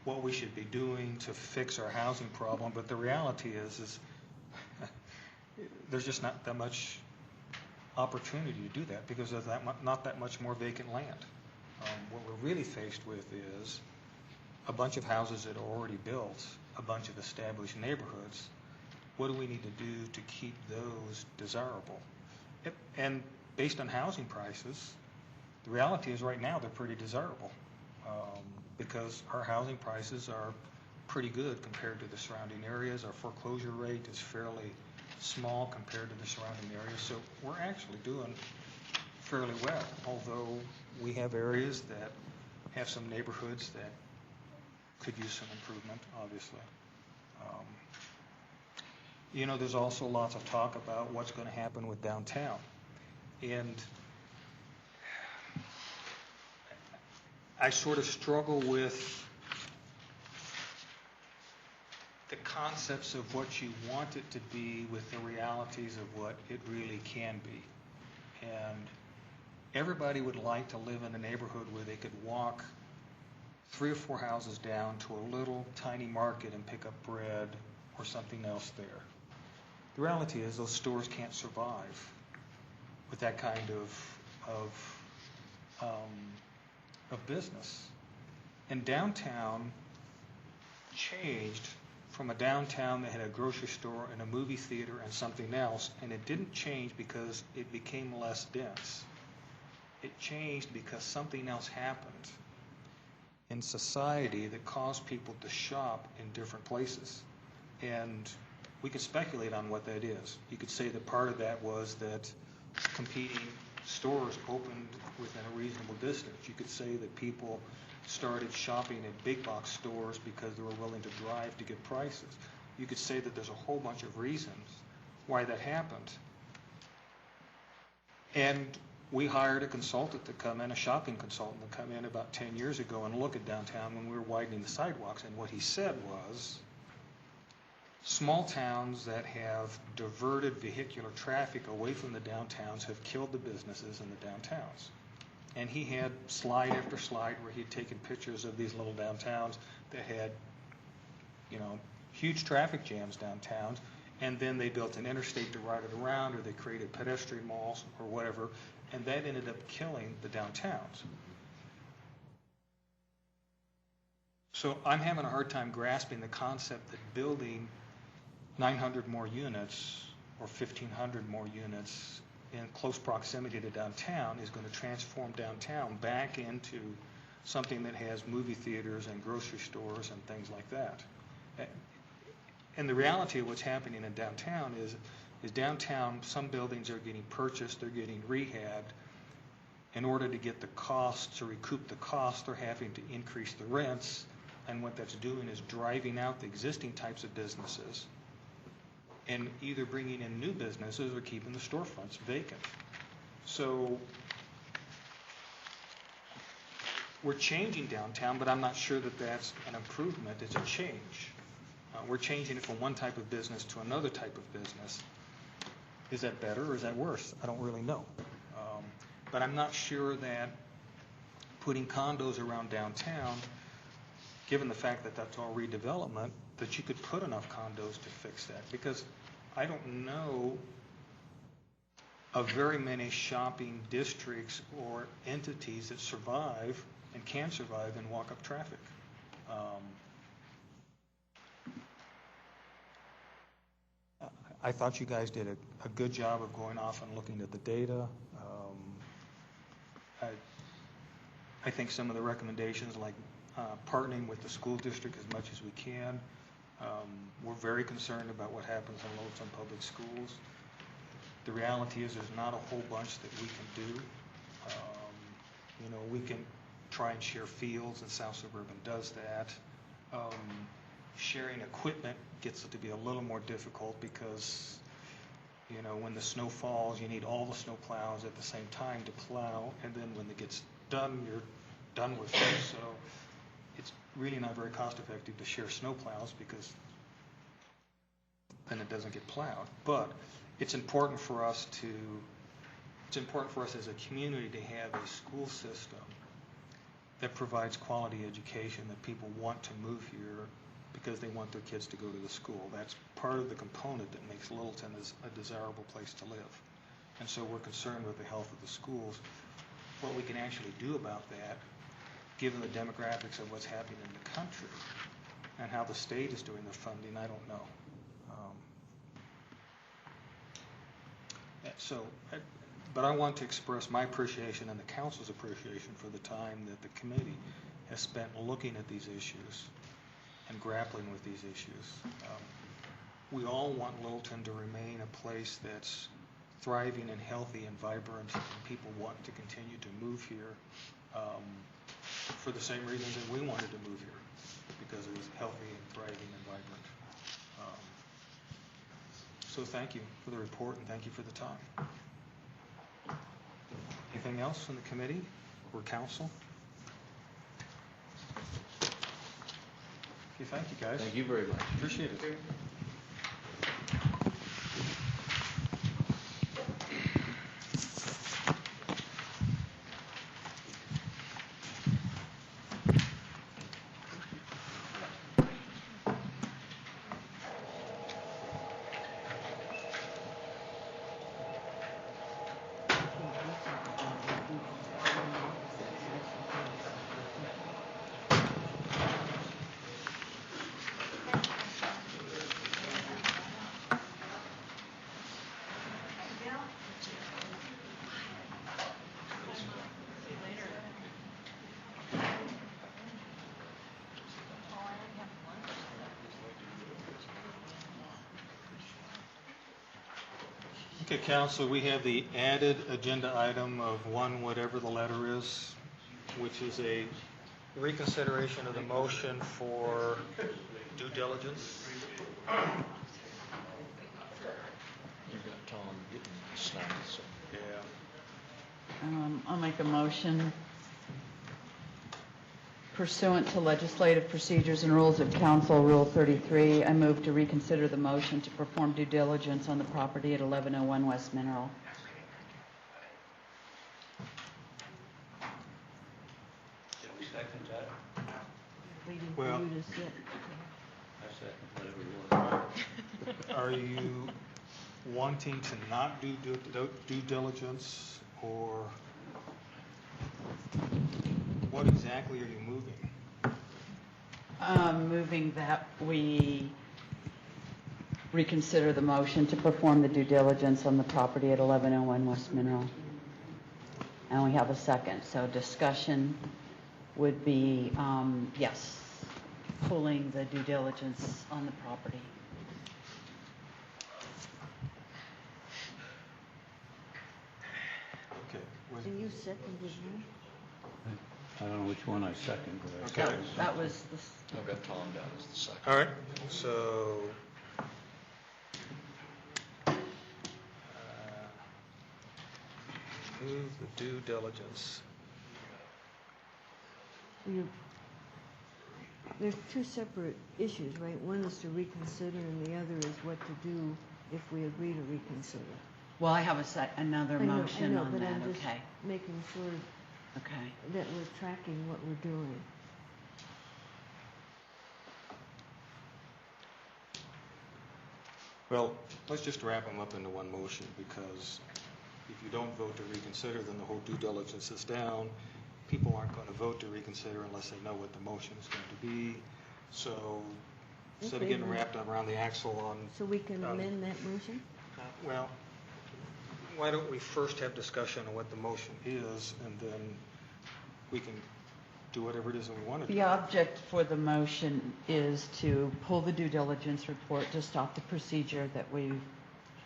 what we should be doing to fix our housing problem. But the reality is there's just not that much opportunity to do that because there's not that much more vacant land. What we're really faced with is a bunch of houses that are already built, a bunch of established neighborhoods. What do we need to do to keep those desirable? And based on housing prices, the reality is right now they're pretty desirable because our housing prices are pretty good compared to the surrounding areas. Our foreclosure rate is fairly small compared to the surrounding areas. So we're actually doing fairly well, although we have areas that have some neighborhoods that could use some improvement, obviously. There's also lots of talk about what's going to happen with downtown. And I sort of struggle with the concepts of what you want it to be with the realities of what it really can be. And everybody would like to live in a neighborhood where they could walk 3 or 4 houses down to a little tiny market and pick up bread or something else there. The reality is those stores can't survive with that kind of business. And downtown changed from a downtown that had a grocery store and a movie theater and something else, and it didn't change because it became less dense. It changed because something else happened in society that caused people to shop in different places. And we could speculate on what that is. You could say that part of that was that competing stores opened within a reasonable distance. You could say that people started shopping at big box stores because they were willing to drive to get prices. You could say that there's a whole bunch of reasons why that happened. And we hired a consultant to come in, a shopping consultant to come in about 10 years ago and look at downtown when we were widening the sidewalks. And what he said was, small towns that have diverted vehicular traffic away from the downtowns have killed the businesses in the downtowns. And he had slide after slide where he'd taken pictures of these little downtowns that had, huge traffic jams downtowns, and then they built an interstate to ride it around, or they created pedestrian malls or whatever, and that ended up killing the downtowns. So I'm having a hard time grasping the concept that building 900 more units or 1,500 more units in close proximity to downtown is going to transform downtown back into something that has movie theaters and grocery stores and things like that. And the reality of what's happening in downtown is downtown, some buildings are getting purchased, they're getting rehabbed. In order to get the costs, to recoup the costs, they're having to increase the rents, and what that's doing is driving out the existing types of businesses and either bringing in new businesses or keeping the storefronts vacant. So we're changing downtown, but I'm not sure that that's an improvement, it's a change. We're changing it from one type of business to another type of business. Is that better or is that worse? I don't really know. But I'm not sure that putting condos around downtown, given the fact that that's all redevelopment, that you could put enough condos to fix that. Because I don't know of very many shopping districts or entities that survive and can survive in walk-up traffic. I thought you guys did a good job of going off and looking at the data. I think some of the recommendations, like partnering with the school district as much as we can. We're very concerned about what happens in Littleton Public Schools. The reality is there's not a whole bunch that we can do. We can try and share fields, and South Suburban does that. Sharing equipment gets it to be a little more difficult because, when the snow falls, you need all the snow plows at the same time to plow, and then when it gets done, you're done with it. So it's really not very cost effective to share snow plows because then it doesn't get plowed. But it's important for us as a community to have a school system that provides quality education, that people want to move here because they want their kids to go to the school. That's part of the component that makes Littleton a desirable place to live. And so we're concerned with the health of the schools. What we can actually do about that, given the demographics of what's happening in the country and how the state is doing their funding, I don't know. But I want to express my appreciation and the council's appreciation for the time that the committee has spent looking at these issues and grappling with these issues. We all want Littleton to remain a place that's thriving and healthy and vibrant, and people want to continue to move here for the same reasons that we wanted to move here, because it was healthy and thriving and vibrant. So thank you for the report and thank you for the time. Anything else from the committee or council? Okay, thank you guys. Thank you very much. Appreciate it. Okay, council, we have the added agenda item of 1, whatever the letter is, which is a reconsideration of the motion for due diligence. You're gonna tell them getting snide, so. Yeah. I'll make a motion pursuant to legislative procedures and rules of council, Rule 33. I move to reconsider the motion to perform due diligence on the property at 1101 West Mineral. Can we second that? Waiting Well- for you to sit. I second whatever you want. Are you wanting to not do due diligence, or what exactly are you moving? Moving that we reconsider the motion to perform the due diligence on the property at 1101 West Mineral. And we have a second, so discussion. would be, yes, pulling the due diligence on the property. Okay. Was- And you seconded me? I don't know which one I second, but I Okay. second. That was the, I've got Tom down as the second. All right, so, move the due diligence. There's two separate issues, right? One is to reconsider and the other is what to do if we agree to reconsider. well, I have another I know, motion on but that, I'm just okay, making sure okay. that we're tracking what we're doing. Well, let's just wrap them up into one motion, because if you don't vote to reconsider, then the whole due diligence is down. People aren't going to vote to reconsider unless they know what the motion is going to be. So instead of Okay, getting then. wrapped around the axle on. So we can amend that motion? Well, why don't we first have discussion on what the motion is, and then we can do whatever it is that we want to do. The object for the motion is to pull the due diligence report to stop the procedure that we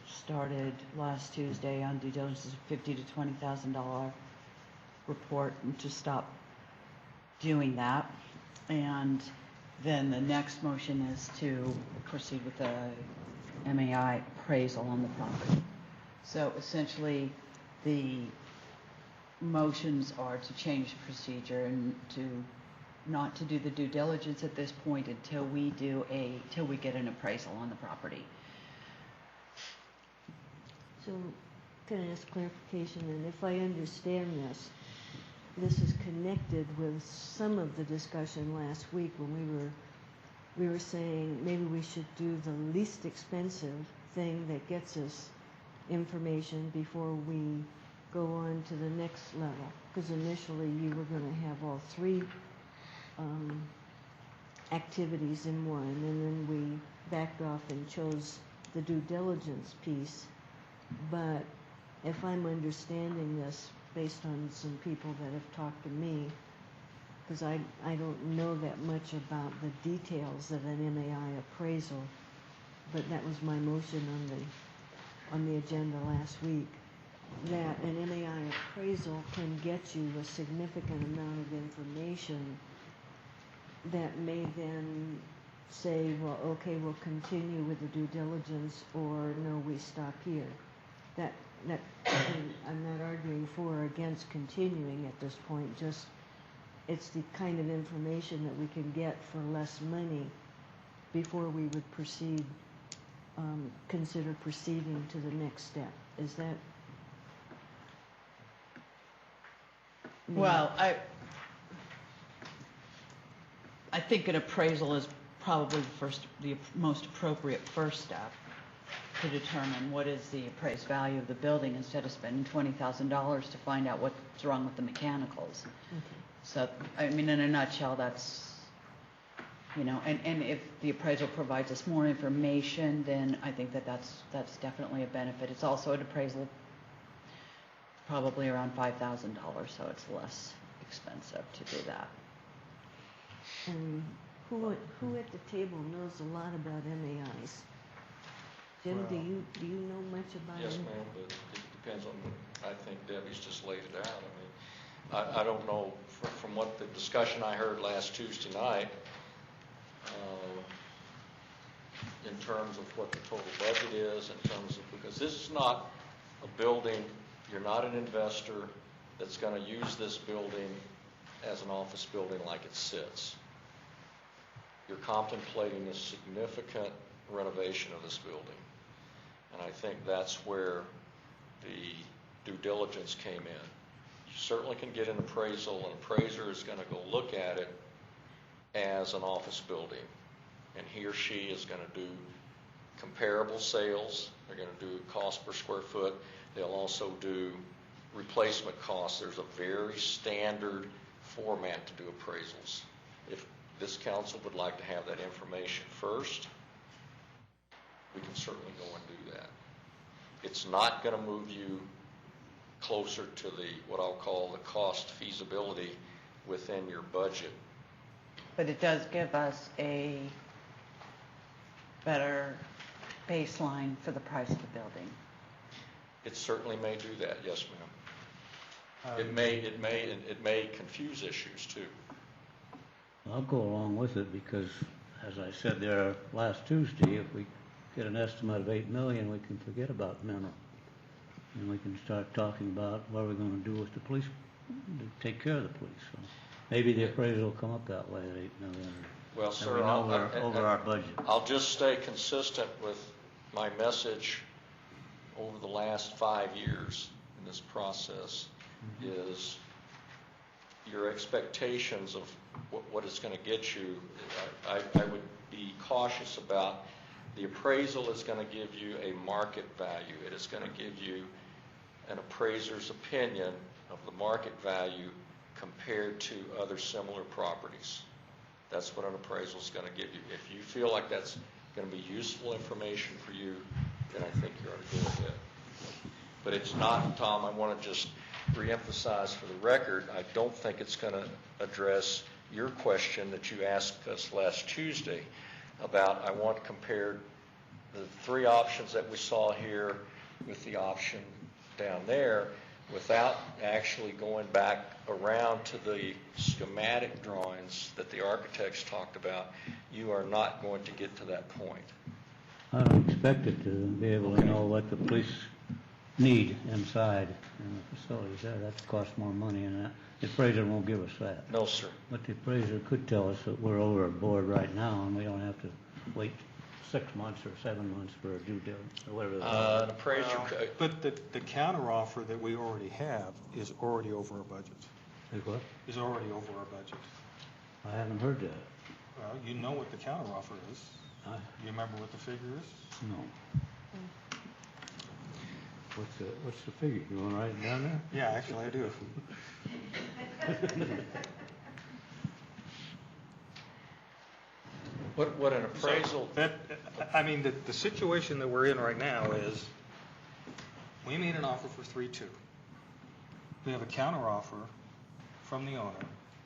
started last Tuesday on due diligence, $50,000 to $20,000 report, and to stop doing that. And then the next motion is to proceed with the MAI appraisal on the property. So essentially, the motions are to change the procedure and to not to do the due diligence at this point until we get an appraisal on the property. So can I ask clarification? And if I understand this, this is connected with some of the discussion last week when we were saying maybe we should do the least expensive thing that gets us information before we go on to the next level. Because initially you were going to have all three activities in one, and then we backed off and chose the due diligence piece. But if I'm understanding this based on some people that have talked to me, because I don't know that much about the details of an MAI appraisal, but that was my motion on the agenda last week, that an MAI appraisal can get you a significant amount of information that may then say, well, okay, we'll continue with the due diligence, or no, we stop here. That I'm not arguing for or against continuing at this point, just it's the kind of information that we can get for less money before we would proceed, consider proceeding to the next step. Is that? Well, I think an appraisal is probably the most appropriate first step to determine what is the appraised value of the building instead of spending $20,000 to find out what's wrong with the mechanicals. Okay. So, I mean, in a nutshell, that's, and if the appraisal provides us more information, then I think that's definitely a benefit. It's also an appraisal probably around $5,000, so it's less expensive to do that. And who at the table knows a lot about MAIs? Jim, Well, do you know much about Yes, it? ma'am, but it depends on, I think Debbie's just laid it out. I mean, I don't know, from what the discussion I heard last Tuesday night, in terms of what the total budget is, in terms of, because this is not a building, you're not an investor that's going to use this building as an office building like it sits. You're contemplating a significant renovation of this building. And I think that's where the due diligence came in. You certainly can get an appraisal. An appraiser is going to go look at it as an office building. And he or she is going to do comparable sales. They're going to do cost per square foot. They'll also do replacement costs. There's a very standard format to do appraisals. If this council would like to have that information first, we can certainly go and do that. It's not going to move you closer to what I'll call the cost feasibility within your budget. But it does give us a better baseline for the price of the building. It certainly may do that, yes, ma'am. It may confuse issues too. I'll go along with it because, as I said there last Tuesday, if we get an estimate of 8 million, we can forget about mineral. And we can start talking about what we're gonna do with the police, to take care of the police. So maybe the appraisal will come up that way at 8 million. Well, And sir, we know we're over our budget. I'll just stay consistent with my message over the last 5 years in this process is your expectations of what it's going to get you. I would be cautious about the appraisal is going to give you a market value. It is going to give you an appraiser's opinion of the market value compared to other similar properties. That's what an appraisal is going to give you. If you feel like that's going to be useful information for you, then I think you ought to go ahead. But it's not, Tom, I want to just reemphasize for the record, I don't think it's going to address your question that you asked us last Tuesday about, I want compared the 3 options that we saw here with the option down there without actually going back around to the schematic drawings that the architects talked about. You are not going to get to that point. I don't expect it to be able to know what the police need inside in the facilities there. That costs more money, and the appraiser won't give us that. No, sir. But the appraiser could tell us that we're over board right now, and we don't have to wait 6 months or 7 months for a due diligence, or whatever. An appraiser could. But the counteroffer that we already have is already over our budget. Is what? Is already over our budget. I haven't heard that. Well, you know what the counteroffer is. You remember what the figure is? No. What's the figure? You want to write it down there? Yeah, actually I do. What an appraisal. The situation that we're in right now is we made an offer for 3.2. We have a counteroffer from the owner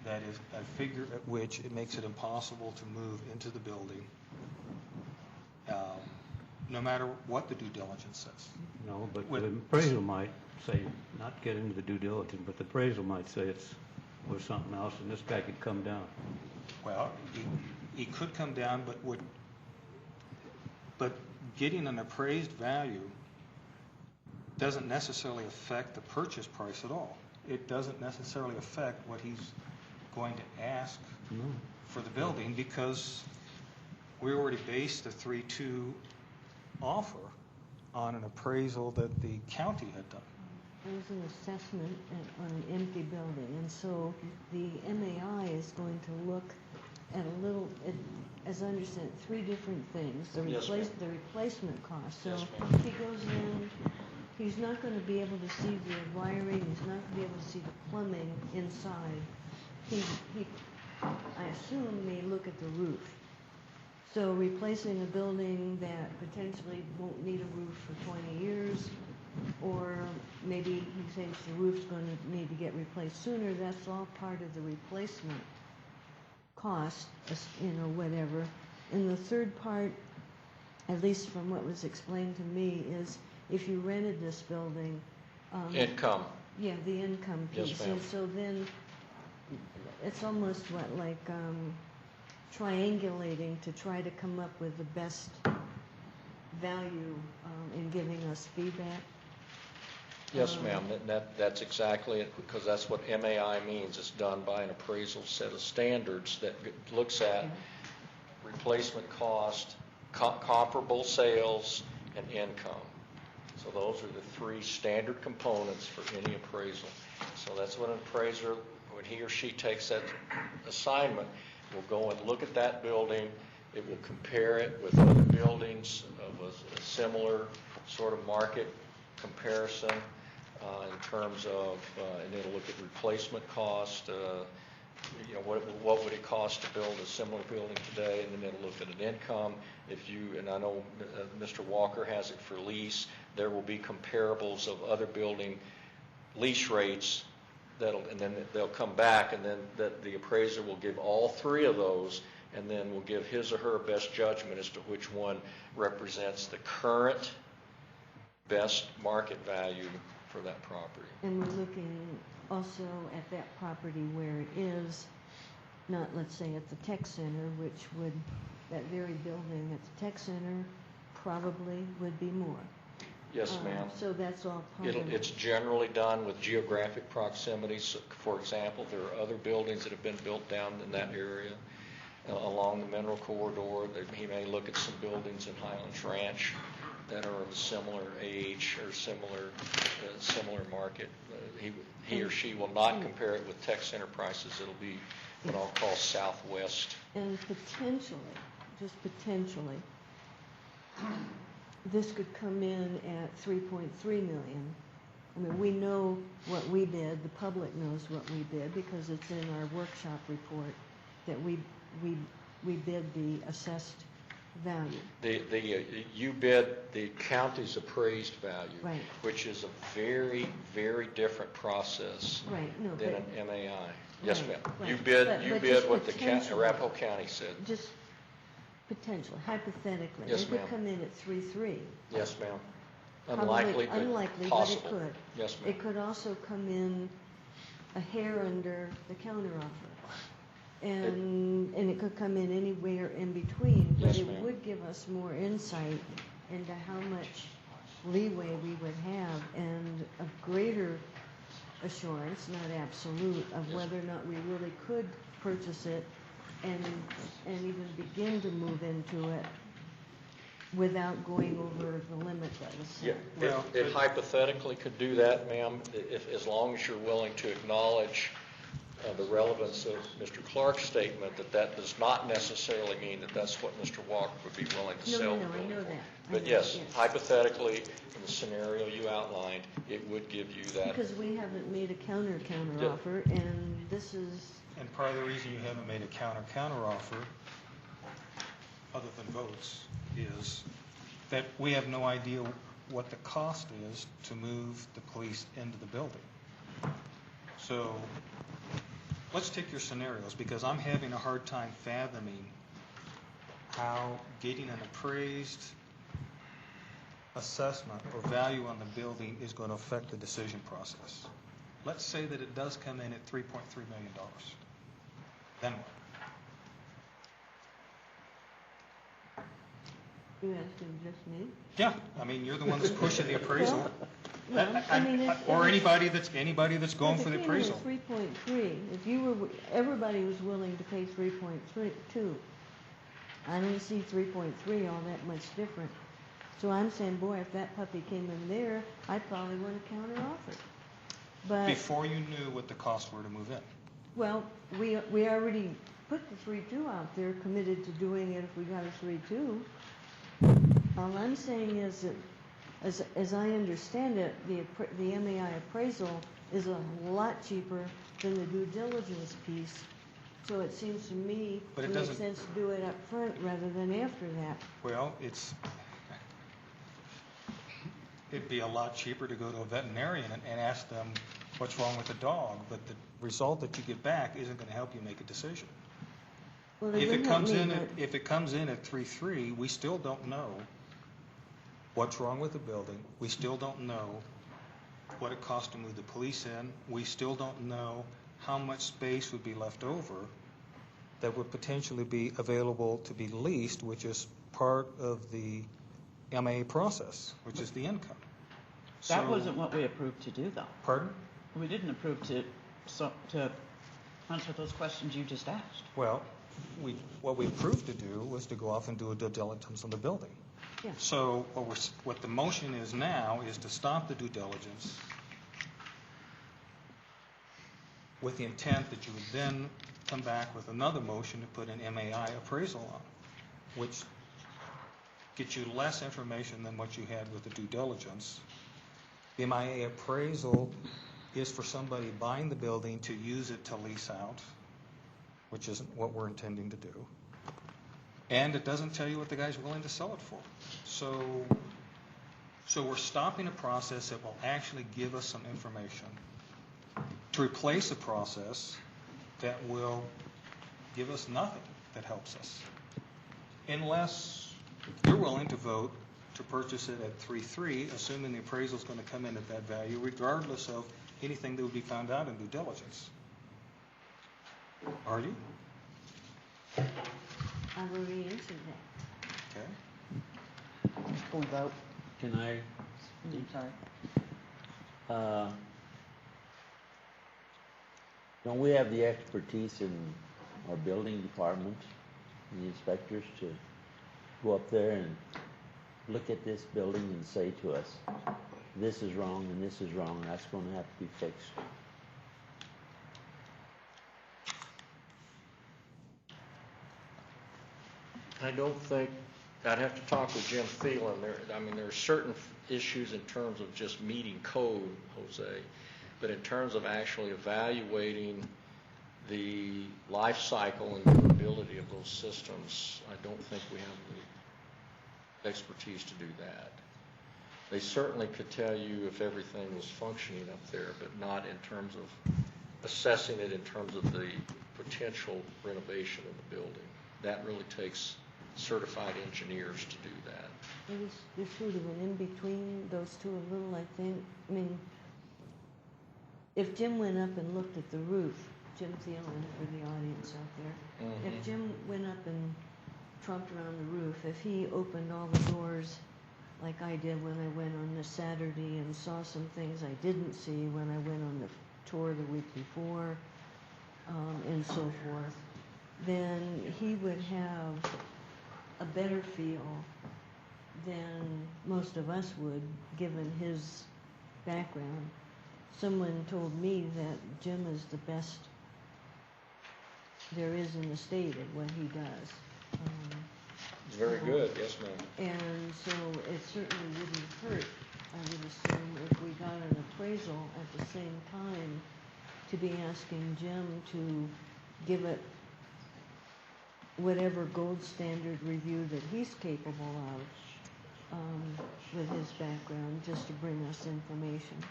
that is a figure at which it makes it impossible to move into the building, no matter what the due diligence says. No, but the appraisal might say, not get into the due diligence, but the appraisal might say it's worth something else, and this guy could come down. Well, he could come down, but getting an appraised value doesn't necessarily affect the purchase price at all. It doesn't necessarily affect what he's going to ask for the building, because we already based the 3.2 offer on an appraisal that the county had done. It was an assessment on an empty building, and so the MAI is going to look at as I understand, 3 different things. The replacement cost. So if he goes in, he's not going to be able to see the wiring, he's not going to be able to see the plumbing inside. He I assume, may look at the roof. So replacing a building that potentially won't need a roof for 20 years, or maybe he thinks the roof's going to need to get replaced sooner, that's all part of the replacement cost, whatever. And the third part, at least from what was explained to me, is if you rented this building. Income. Yeah, the income piece. Yes, ma'am. And so then it's almost like triangulating to try to come up with the best value in giving us feedback. Yes, ma'am, that's exactly it, because that's what MAI means. It's done by an appraisal set of standards that looks at replacement cost, comparable sales, and income. So those are the 3 standard components for any appraisal. So that's what an appraiser, when he or she takes that assignment, will go and look at that building. It will compare it with other buildings of a similar sort of market comparison in terms of, and it'll look at replacement cost, what would it cost to build a similar building today, and then it'll look at an income. And I know Mr. Walker has it for lease, there will be comparables of other building lease rates and then they'll come back, and then the appraiser will give all three of those, and then will give his or her best judgment as to which one represents the current best market value for that property. And we're looking also at that property where it is, not, let's say, at the tech center, which would, that very building at the tech center probably would be more. Yes, ma'am. So that's all part of it. It's generally done with geographic proximity. So, for example, there are other buildings that have been built down in that area along the mineral corridor. He may look at some buildings in Highlands Ranch that are of a similar age or similar market. He or she will not compare it with tech center prices. It'll be what I'll call Southwest. And potentially, just potentially, this could come in at 3.3 million. I mean, we know what we bid, the public knows what we bid, because it's in our workshop report that we bid the assessed value. You bid the county's appraised value, Right. which is a very, very different process Right, no, than but- an MAI. Yes, Right, ma'am. right. You But bid just what the potentially- Arapahoe County said. Just potentially, hypothetically. Yes, It could ma'am. come in at 3.3. Yes, ma'am. Probably Unlikely, but possible. But it could. Yes, ma'am. It could also come in a hair under the counteroffer. And it could come in anywhere in between, but Yes, it ma'am. would give us more insight into how much leeway we would have and a greater assurance, not absolute, of whether or not we really could purchase it and even begin to move into it without going over the limit that was set. Yeah, Well, it hypothetically could do that, ma'am, as long as you're willing to acknowledge the relevance of Mr. Clark's statement, that does not necessarily mean that that's what Mr. Walker would be willing to sell the No, I building know for. that. I But know, yes, yes. hypothetically, in the scenario you outlined, it would give you that. Because we haven't made a counter offer, and this is, And part of the reason you haven't made a counter offer, other than votes, is that we have no idea what the cost is to move the police into the building. So let's take your scenarios, because I'm having a hard time fathoming how getting an appraised assessment or value on the building is going to affect the decision process. Let's say that it does come in at $3.3 million. Then what? you asking just me? Yeah, I mean, you're the one that's pushing the appraisal. Well, I mean, Or anybody that's going for the appraisal. If it came in at 3.3, if you were, everybody was willing to pay 3.2. I don't see 3.3 all that much different. So I'm saying, boy, if that puppy came in there, I probably would have counter offered. But, Before you knew what the costs were to move in. well, we already put the 3.2 out there, committed to doing it if we got a 3.2. All I'm saying is that, as I understand it, the MAI appraisal is a lot cheaper than the due diligence piece. So it seems to me But to it make doesn't- sense to do it up front rather than after that. Well, it'd be a lot cheaper to go to a veterinarian and ask them what's wrong with the dog, but the result that you get back isn't going to help you make a decision. Well, they If would it help comes me, in, but- if it comes in at 3.3, we still don't know what's wrong with the building. We still don't know what it costs to move the police in. We still don't know how much space would be left over that would potentially be available to be leased, which is part of the MA process, which is the income. That So- wasn't what we approved to do, though. Pardon? We didn't approve to answer those questions you just asked. Well, what we approved to do was to go off and do a due diligence on the building. Yeah. So what the motion is now is to stop the due diligence with the intent that you would then come back with another motion to put an MAI appraisal on, which gets you less information than what you had with the due diligence. The MIA appraisal is for somebody buying the building to use it to lease out, which isn't what we're intending to do. And it doesn't tell you what the guy's willing to sell it for. So we're stopping a process that will actually give us some information to replace a process that will give us nothing that helps us, unless you're willing to vote to purchase it at 3.3, assuming the appraisal is going to come in at that value, regardless of anything that would be found out in due diligence. Are you? I've already answered that. Okay. Can we vote? Can I? I'm sorry. Don't we have the expertise in our building department, and the inspectors, to go up there and look at this building and say to us, this is wrong and this is wrong, and that's going to have to be fixed? I don't think, I'd have to talk with Jim Thielen. There are certain issues in terms of just meeting code, Jose, but in terms of actually evaluating the life cycle and durability of those systems, I don't think we have the expertise to do that. They certainly could tell you if everything was functioning up there, but not in terms of assessing it in terms of the potential renovation of the building. That really takes certified engineers to do that. There's sort of an in-between those two a little, I think. I mean, if Jim went up and looked at the roof, Jim Thielen for the audience out there, if Jim went up and trumped around the roof, if he opened all the doors like I did when I went on the Saturday and saw some things I didn't see when I went on the tour the week before, and so forth, then he would have a better feel than most of us would, given his background. Someone told me that Jim is the best there is in the state at what he does. It's very good, yes, ma'am. And so it certainly wouldn't hurt, I would assume, if we got an appraisal at the same time, to be asking Jim to give it whatever gold standard review that he's capable of, with his background, just to bring us information.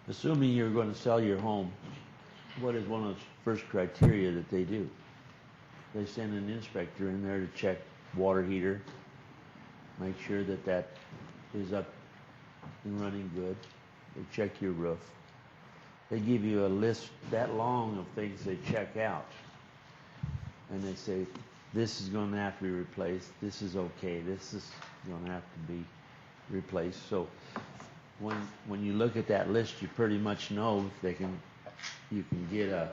Assuming you're going to sell your home, what is one of the first criteria that they do? They send an inspector in there to check water heater, make sure that that is up and running good. They check your roof. They give you a list that long of things they check out. And they say, this is going to have to be replaced, this is okay, this is going to have to be replaced. So when you look at that list, you pretty much know if you can get a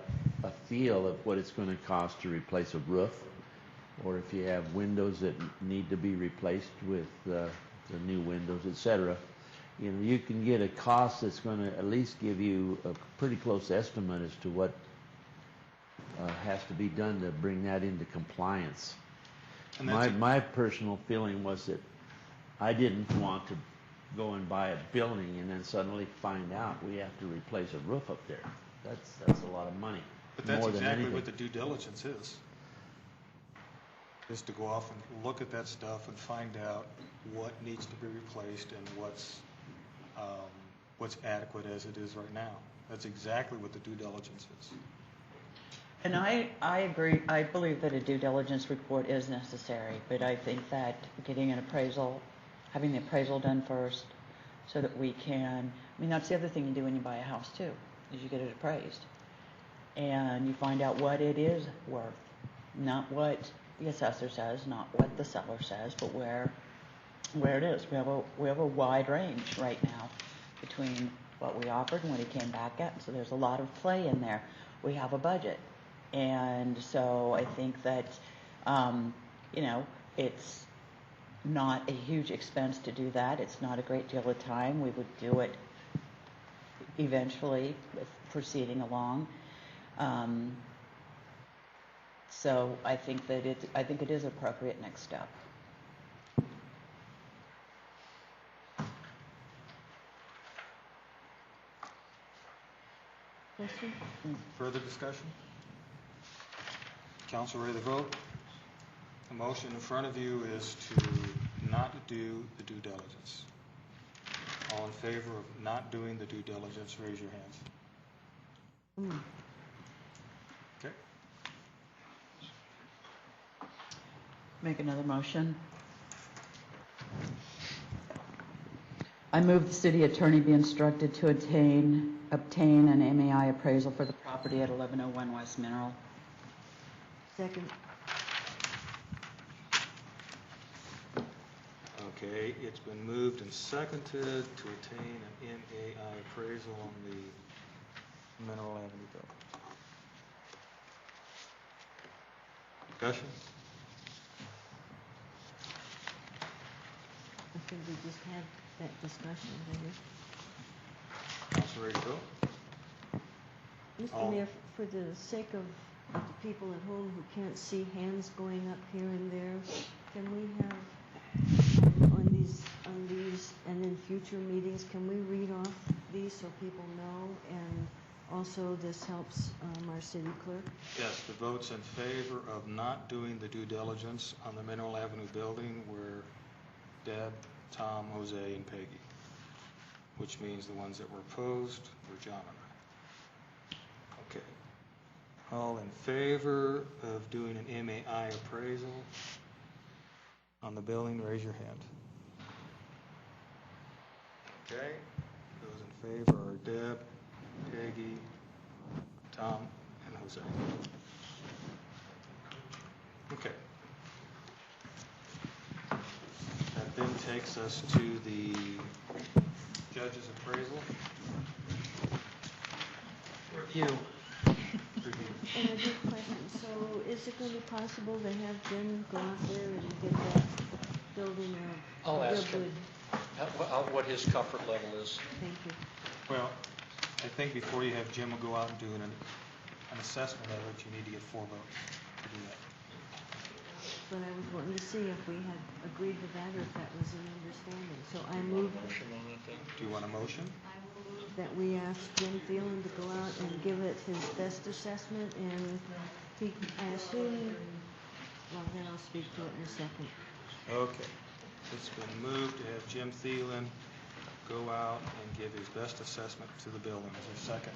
feel of what it's going to cost to replace a roof, or if you have windows that need to be replaced with the new windows, etc. You know, you can get a cost that's going to at least give you a pretty close estimate as to what has to be done to bring that into compliance. My personal feeling was that I didn't want to go and buy a building and then suddenly find out we have to replace a roof up there. That's a lot of money. But that's more than exactly anything. what the due diligence is to go off and look at that stuff and find out what needs to be replaced and what's adequate as it is right now. That's exactly what the due diligence is. And I agree. I believe that a due diligence report is necessary, but I think that getting an appraisal, having the appraisal done first, so that we can, I mean, that's the other thing you do when you buy a house too, is you get it appraised. And you find out what it is worth, not what the assessor says, not what the seller says, but where it is. We have a wide range right now between what we offered and what he came back at, so there's a lot of play in there. We have a budget. And so I think that, it's not a huge expense to do that. It's not a great deal of time. We would do it eventually with proceeding along. So I think that it is appropriate next step. Question? Further discussion? Council ready to vote? The motion in front of you is to not do the due diligence. All in favor of not doing the due diligence, raise your hands. Okay. Make another motion. I move the city attorney be instructed to obtain an MAI appraisal for the property at 1101 West Mineral. Second. Okay, it's been moved and seconded to attain an MAI appraisal on the Mineral Avenue building. Discussion? I think we just had that discussion, didn't we? Council ready to vote? Mr. Mayor, for the sake of the people at home who can't see hands going up here and there, can we have, on these, and in future meetings, can we read off these so people know? And also, this helps our city clerk. Yes, the votes in favor of not doing the due diligence on the Mineral Avenue building were Deb, Tom, Jose, and Peggy, which means the ones that were opposed were John and I. Okay. All in favor of doing an MAI appraisal on the building, raise your hand. Okay. Those in favor are Deb, Peggy, Tom, and Jose. Okay. That then takes us to the judge's appraisal. Review. And a good question, so is it going to be possible to have Jim go out there and get that building a I'll real ask him. good? What his comfort level is. Thank you. Well, I think before you have Jim go out and do an assessment of it, you need to get 4 votes to do that. But I was wanting to see if we had agreed with that or if that was an understanding. So I move Do you want a motion? that we ask Jim Thielen to go out and give it his best assessment, and he, I assume, well, then I'll speak to it in a second. Okay. It's been moved to have Jim Thielen go out and give his best assessment to the building. Is there a second?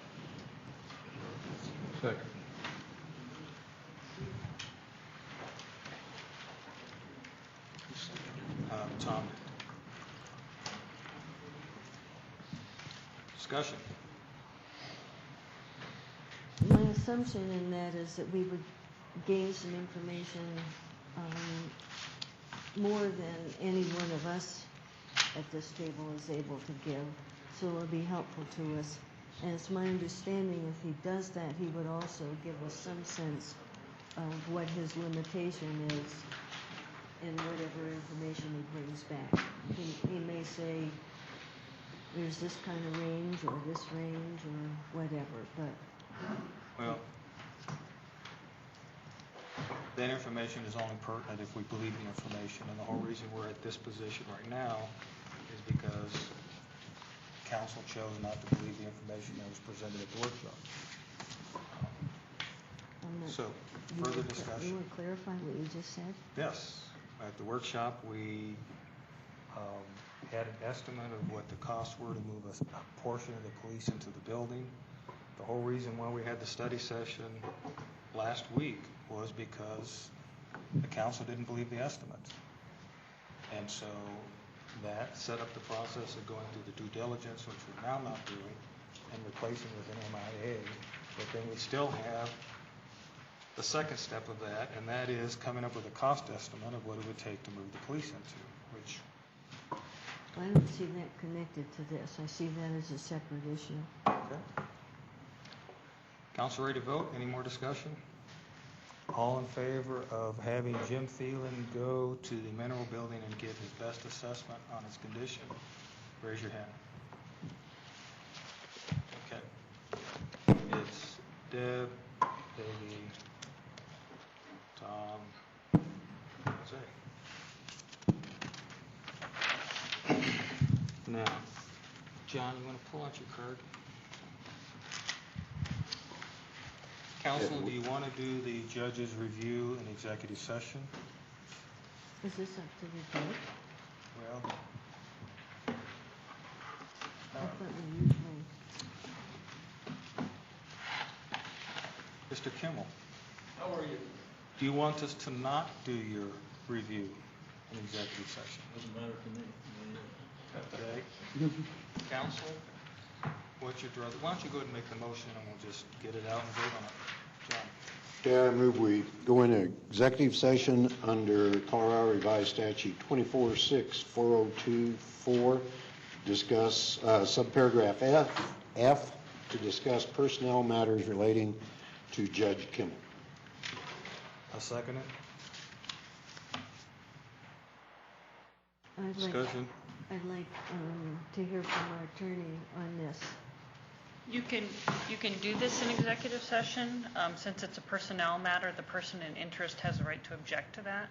Second. Tom did. Discussion. My assumption in that is that we would gain some information more than any one of us at this table is able to give, so it'll be helpful to us. And it's my understanding if he does that, he would also give us some sense of what his limitation is in whatever information he brings back. He may say, there's this kind of range, or this range, or whatever, but Well, that information is only pertinent if we believe the information, and the whole reason we're at this position right now is because council chose not to believe the information that was presented at the workshop. I'm not. So, You further want to- discussion? You want to clarify what you just said? Yes, at the workshop, we had an estimate of what the costs were to move a portion of the police into the building. The whole reason why we had the study session last week was because the council didn't believe the estimates. And so that set up the process of going through the due diligence, which we're now not doing, and replacing with an MIA. But then we still have the second step of that, and that is coming up with a cost estimate of what it would take to move the police into, which, I don't see that connected to this. I see that as a separate issue. okay. Council ready to vote? Any more discussion? All in favor of having Jim Thielen go to the mineral building and give his best assessment on its condition, raise your hand. Okay. It's Deb, Peggy, Tom, Jose. Now, John, you want to pull out your card? Council, do you want to do the judge's review in executive session? Is this up to the judge? Well, thought we usually, Mr. Kimmel, How are you? do you want us to not do your review in executive session? Doesn't matter to me. Okay? Council, what's your drug? Why don't you go ahead and make the motion and we'll just get it out and vote on it. John? Okay, I move we go into executive session under Colorado Revised Statute 246402-4, discuss subparagraph F, to discuss personnel matters relating to Judge Kimmel. I'll second it. Discussion? I'd like to hear from our attorney on this. You can do this in executive session. Since it's a personnel matter, the person in interest has a right to object to that.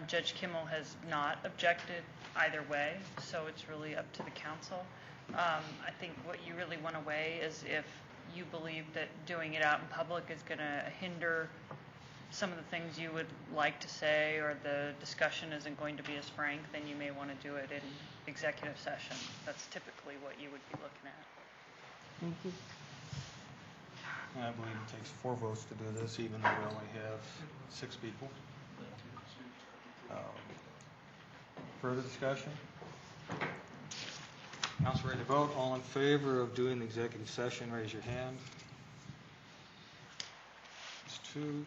Judge Kimmel has not objected either way, so it's really up to the council. I think what you really want to weigh is if you believe that doing it out in public is going to hinder some of the things you would like to say, or the discussion isn't going to be as frank, then you may want to do it in executive session. That's typically what you would be looking at. Thank you. I believe it takes 4 votes to do this, even though we only have 6 people. Further discussion? Council ready to vote? All in favor of doing the executive session, raise your hand. It's 2.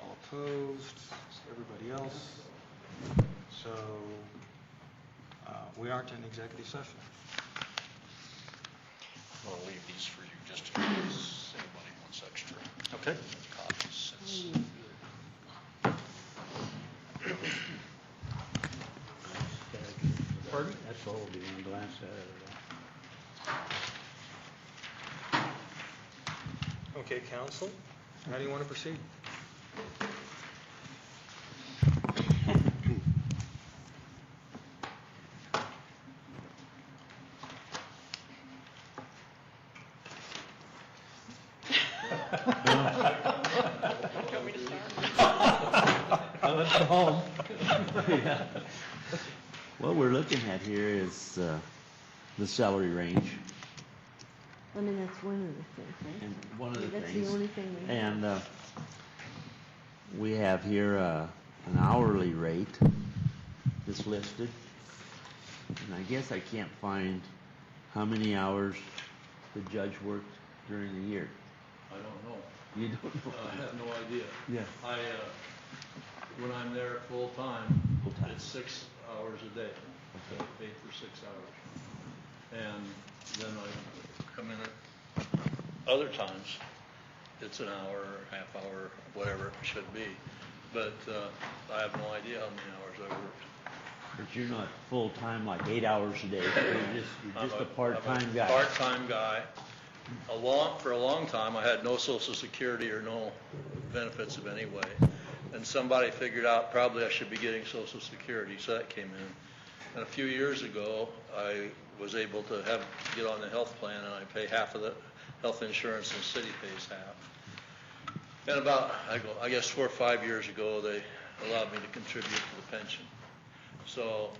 All opposed? Everybody else? So we aren't in executive session. I'm going to leave these for you just in case anybody wants extra Okay. copies. Pardon? That's all we'll be on glance at. Okay, council, how do you want to proceed? Let's go home. Yeah. What we're looking at here is the salary range, I mean, that's one of the things, right? and one of the That's things. the only thing we have. And we have here an hourly rate that's listed. And I guess I can't find how many hours the judge worked during the year. I don't know. You don't know? I have no idea. Yeah. When I'm there full-time, Full-time. it's 6 hours a day. Okay. Paid for 6 hours. And then I come in at other times, it's an hour, half hour, whatever it should be. But I have no idea how many hours I worked. But you're not full-time, like 8 hours a day. You're just a part-time I'm a guy. part-time guy. For a long time, I had no Social Security or no benefits of any way. And somebody figured out probably I should be getting Social Security, so that came in. And a few years ago, I was able to get on the health plan, and I pay half of the health insurance, and the city pays half. And about, I guess 4 or 5 years ago, they allowed me to contribute to the pension. So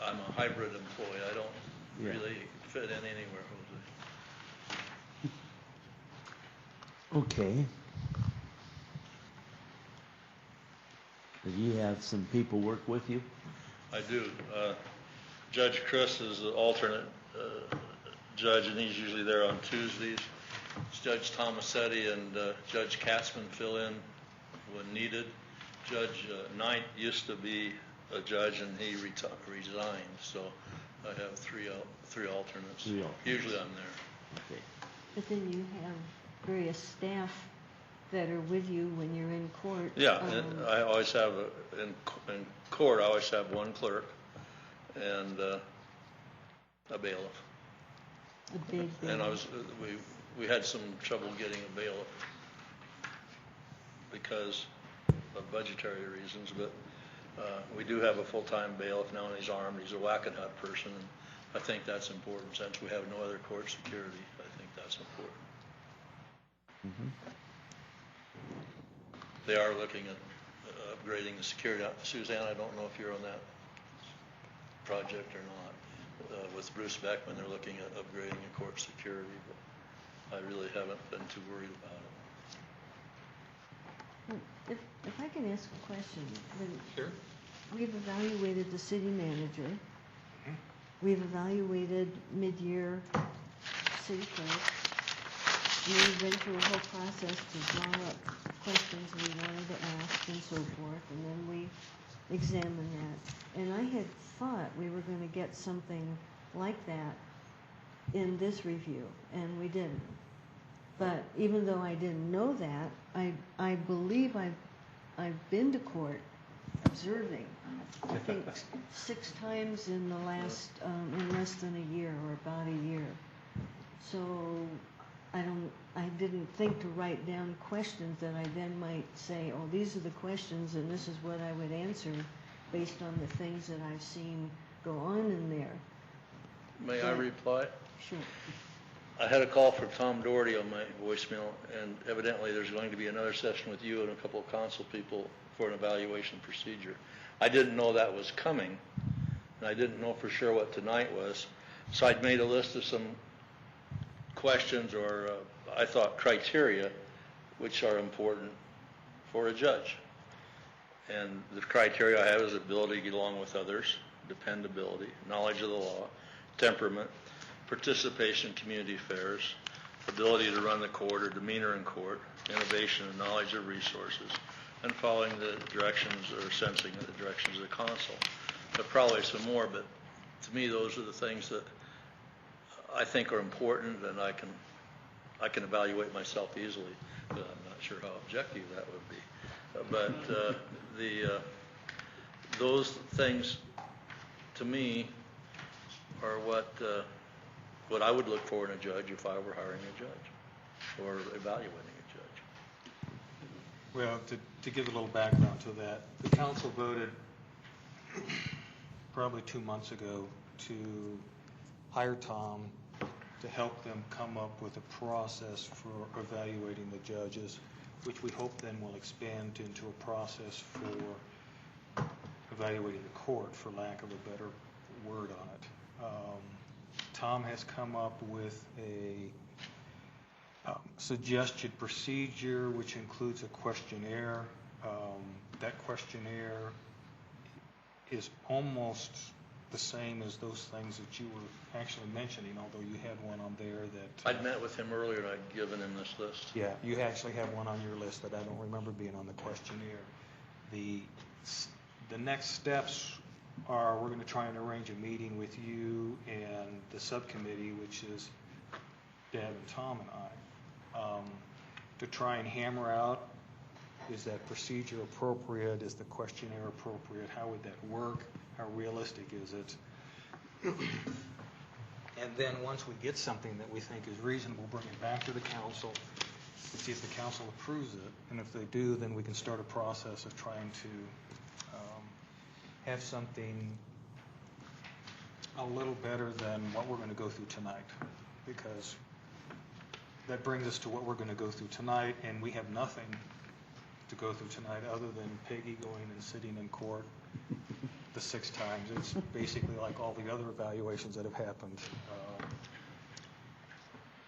I'm a hybrid employee. I don't really fit in anywhere, Jose. Okay. Do you have some people work with you? I do. Judge Chris is the alternate judge, and he's usually there on Tuesdays. Judge Tomasetti and Judge Katzman fill in when needed. Judge Knight used to be a judge, and he resigned, so I have three alternates. Usually I'm there. Okay. But then you have various staff that are with you when you're in court. Yeah, and I always have, in court, I always have one clerk and a bailiff. A big And bailiff. we had some trouble getting a bailiff because of budgetary reasons, but we do have a full-time bailiff now, and he's armed. He's a Wackenhut person, and I think that's important since we have no other court security. I think that's important. Mm-hmm. They are looking at upgrading the security. Suzanne, I don't know if you're on that project or not. with Bruce Beckman, they're looking at upgrading the court security, but I really haven't been too worried about it. If I can ask a question, Sure. we've evaluated the city manager. We've evaluated mid-year city clerk. We went through a whole process to draw up questions we wanted to ask and so forth, and then we examined that. And I had thought we were going to get something like that in this review, and we didn't. But even though I didn't know that, I believe I've been to court observing, I think 6 times in the last, in less than a year or about a year. So I didn't think to write down questions that I then might say, oh, these are the questions and this is what I would answer based on the things that I've seen go on in there. May I reply? Sure. I had a call from Tom Doherty on my voicemail, and evidently there's going to be another session with you and a couple of council people for an evaluation procedure. I didn't know that was coming, and I didn't know for sure what tonight was, so I'd made a list of some questions or I thought criteria which are important for a judge. And the criteria I have is ability to get along with others, dependability, knowledge of the law, temperament, participation in community affairs, ability to run the court or demeanor in court, innovation and knowledge of resources, and following the directions or sensing the directions of the council. But probably some more, but to me those are the things that I think are important, and I can evaluate myself easily, but I'm not sure how objective that would be. But those things to me are what I would look for in a judge if I were hiring a judge or evaluating a judge. Well, to give a little background to that, the council voted probably 2 months ago to hire Tom to help them come up with a process for evaluating the judges, which we hope then will expand into a process for evaluating the court, for lack of a better word on it. Tom has come up with a suggested procedure which includes a questionnaire. That questionnaire is almost the same as those things that you were actually mentioning, although you had one on there that... I'd met with him earlier and I'd given him this list. Yeah, you actually have one on your list that I don't remember being on the questionnaire. The next steps are we're going to try and arrange a meeting with you and the subcommittee, which is Deb and Tom and I, to try and hammer out, is that procedure appropriate? Is the questionnaire appropriate? How would that work? How realistic is it? And then once we get something that we think is reasonable, bring it back to the council, see if the council approves it. And if they do, then we can start a process of trying to have something a little better than what we're going to go through tonight. Because that brings us to what we're going to go through tonight, and we have nothing to go through tonight other than Peggy going and sitting in court the 6 times. It's basically like all the other evaluations that have happened.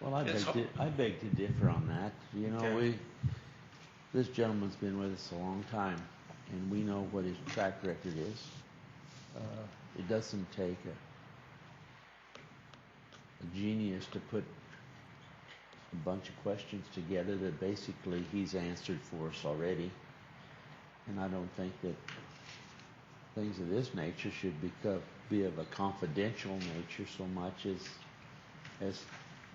Well, I beg to differ on that. You know, Okay. this gentleman's been with us a long time, and we know what his track record is. It doesn't take a genius to put a bunch of questions together that basically he's answered for us already. And I don't think that things of this nature should be of a confidential nature so much as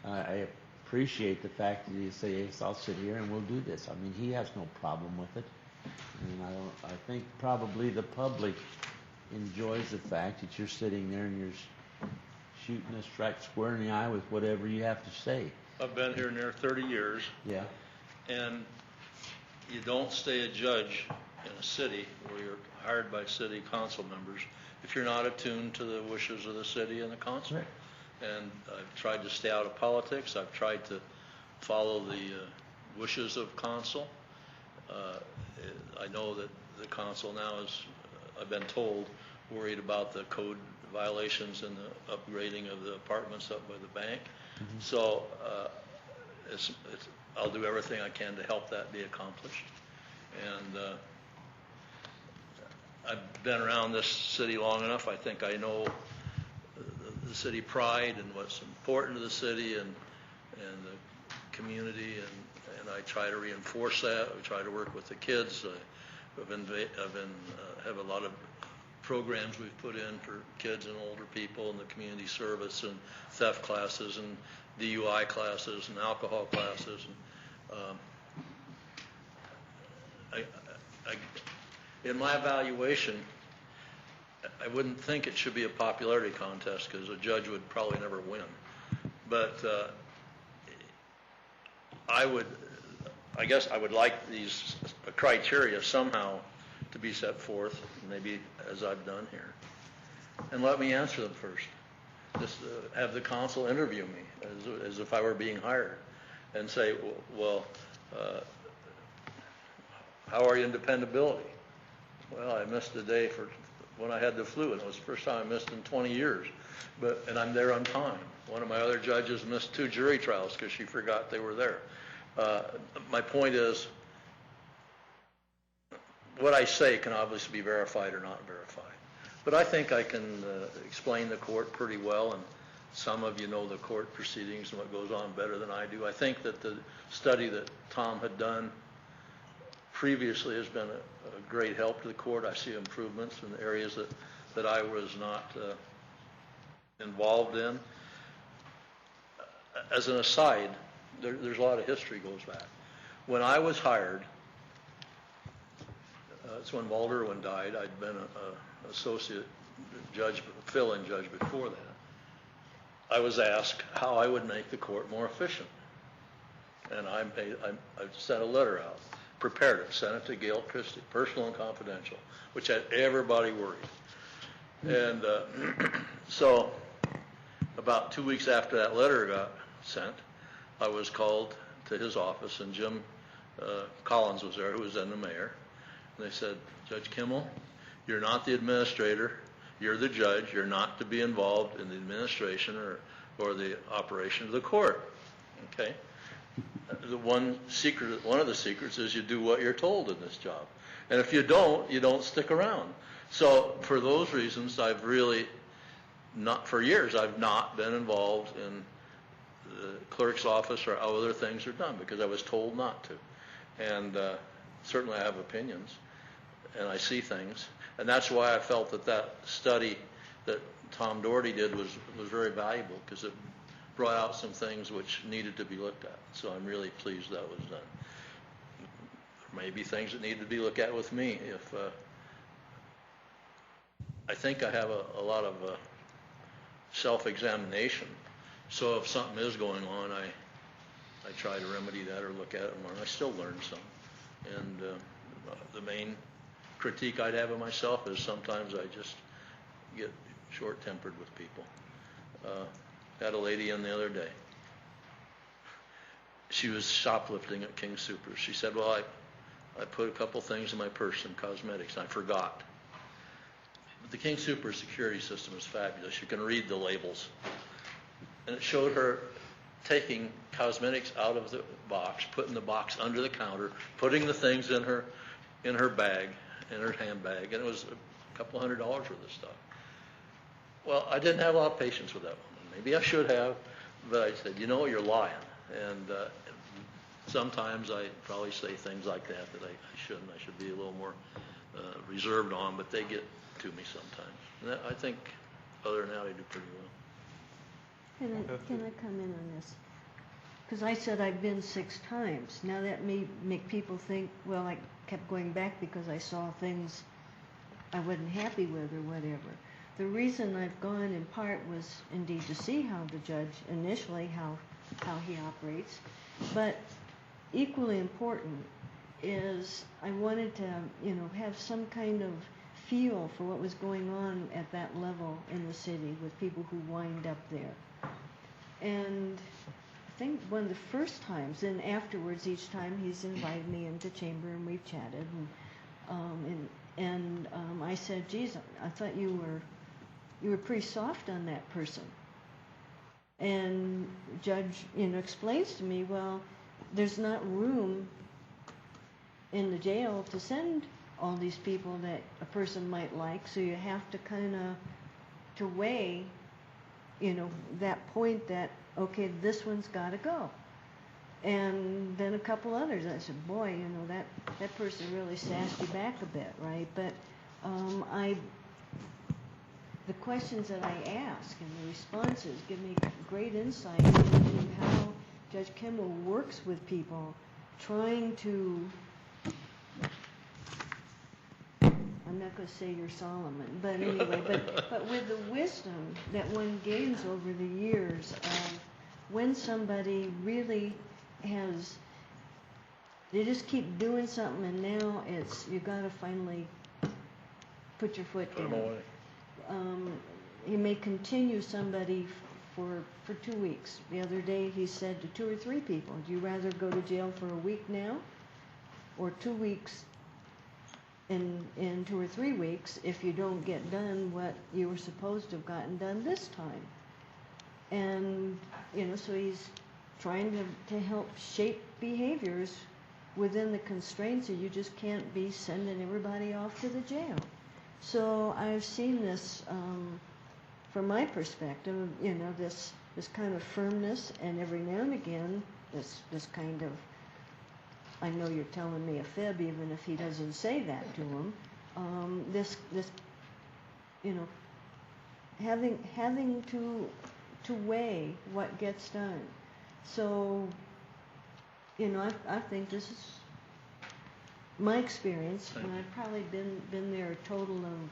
I appreciate the fact that you say, yes, I'll sit here and we'll do this. I mean, he has no problem with it. And I think probably the public enjoys the fact that you're sitting there and you're shooting us right square in the eye with whatever you have to say. I've been here near 30 years. Yeah. And you don't stay a judge in a city where you're hired by city council members if you're not attuned to the wishes of the city and the council. Right. And I've tried to stay out of politics. I've tried to follow the wishes of council. I know that the council now is, I've been told, worried about the code violations in the upgrading of the apartments up by the bank. So I'll do everything I can to help that be accomplished. And I've been around this city long enough. I think I know the city pride and what's important to the city and the community, and I try to reinforce that. I try to work with the kids. Have a lot of programs we've put in for kids and older people in the community service and theft classes and DUI classes and alcohol classes. And in my evaluation, I wouldn't think it should be a popularity contest because a judge would probably never win. But I guess I would like these criteria somehow to be set forth, maybe as I've done here. And let me answer them first. Just have the council interview me as if I were being hired and say, well, how are you in dependability? Well, I missed a day when I had the flu, and it was the first time I missed in 20 years. And I'm there on time. One of my other judges missed 2 jury trials because she forgot they were there. My point is, what I say can obviously be verified or not verified. But I think I can explain the court pretty well, and some of you know the court proceedings and what goes on better than I do. I think that the study that Tom had done previously has been a great help to the court. I see improvements in the areas that I was not involved in. As an aside, there's a lot of history goes back. When I was hired, it's when Walter Irwin died. I'd been an associate judge, fill-in judge before that. I was asked how I would make the court more efficient. And I sent a letter out, prepared it, sent it to Gail Christie, personal and confidential, which had everybody worried. And so about 2 weeks after that letter got sent, I was called to his office, and Jim Collins was there, who was then the mayor. And they said, Judge Kimmel, you're not the administrator, you're the judge, you're not to be involved in the administration or the operation of the court. Okay? One of the secrets is you do what you're told in this job. And if you don't stick around. So for those reasons, I've really not, for years, I've not been involved in the clerk's office or how other things are done because I was told not to. And certainly I have opinions and I see things. And that's why I felt that study that Tom Doherty did was very valuable because it brought out some things which needed to be looked at. So I'm really pleased that was done. There may be things that need to be looked at with me. If I think I have a lot of self-examination. So if something is going on, I try to remedy that or look at it more. And I still learn some. And the main critique I'd have of myself is sometimes I just get short-tempered with people. Had a lady in the other day. She was shoplifting at King Soopers. She said, well, I put a couple things in my purse, some cosmetics, and I forgot. But the King Soopers security system is fabulous. You can read the labels. And it showed her taking cosmetics out of the box, putting the box under the counter, putting the things in her bag, in her handbag, and it was a couple $100 worth of stuff. Well, I didn't have a lot of patience with that woman. Maybe I should have, but I said, you're lying. And sometimes I probably say things like that I shouldn't. I should be a little more reserved on, but they get to me sometimes. And I think other than that, I do pretty well. Can I come in on this? Because I said I've been 6 times. Now that may make people think, well, I kept going back because I saw things I wasn't happy with or whatever. The reason I've gone in part was indeed to see how the judge initially, how he operates. But equally important is I wanted to, have some kind of feel for what was going on at that level in the city with people who wind up there. And I think one of the first times, and afterwards each time he's invited me into chamber and we've chatted. And I said, geez, I thought you were you were pretty soft on that person. And judge, explains to me, well, there's not room in the jail to send all these people that a person might like, so you have to kind of to weigh, that point that, okay, this one's got to go. And then a couple others, I said, boy, that person really sassed you back a bit, right? But the questions that I ask and the responses give me great insight into how Judge Kimmel works with people, trying to, I'm not going to say you're Solomon, but anyway, but with the wisdom that one gains over the years of when somebody really has, they just keep doing something, and now you got to finally put your foot down. Put 'em away. He may continue somebody for 2 weeks. The other day he said to 2 or 3 people, do you rather go to jail for a week now or 2 weeks in 2 or 3 weeks if you don't get done what you were supposed to have gotten done this time? And, so he's trying to help shape behaviors within the constraints that you just can't be sending everybody off to the jail. So I've seen this, from my perspective, this kind of firmness, and every now and again, this kind of, I know you're telling me a fib, even if he doesn't say that to him, this, having to weigh what gets done. So, I think this is my experience, and I've probably been there a total of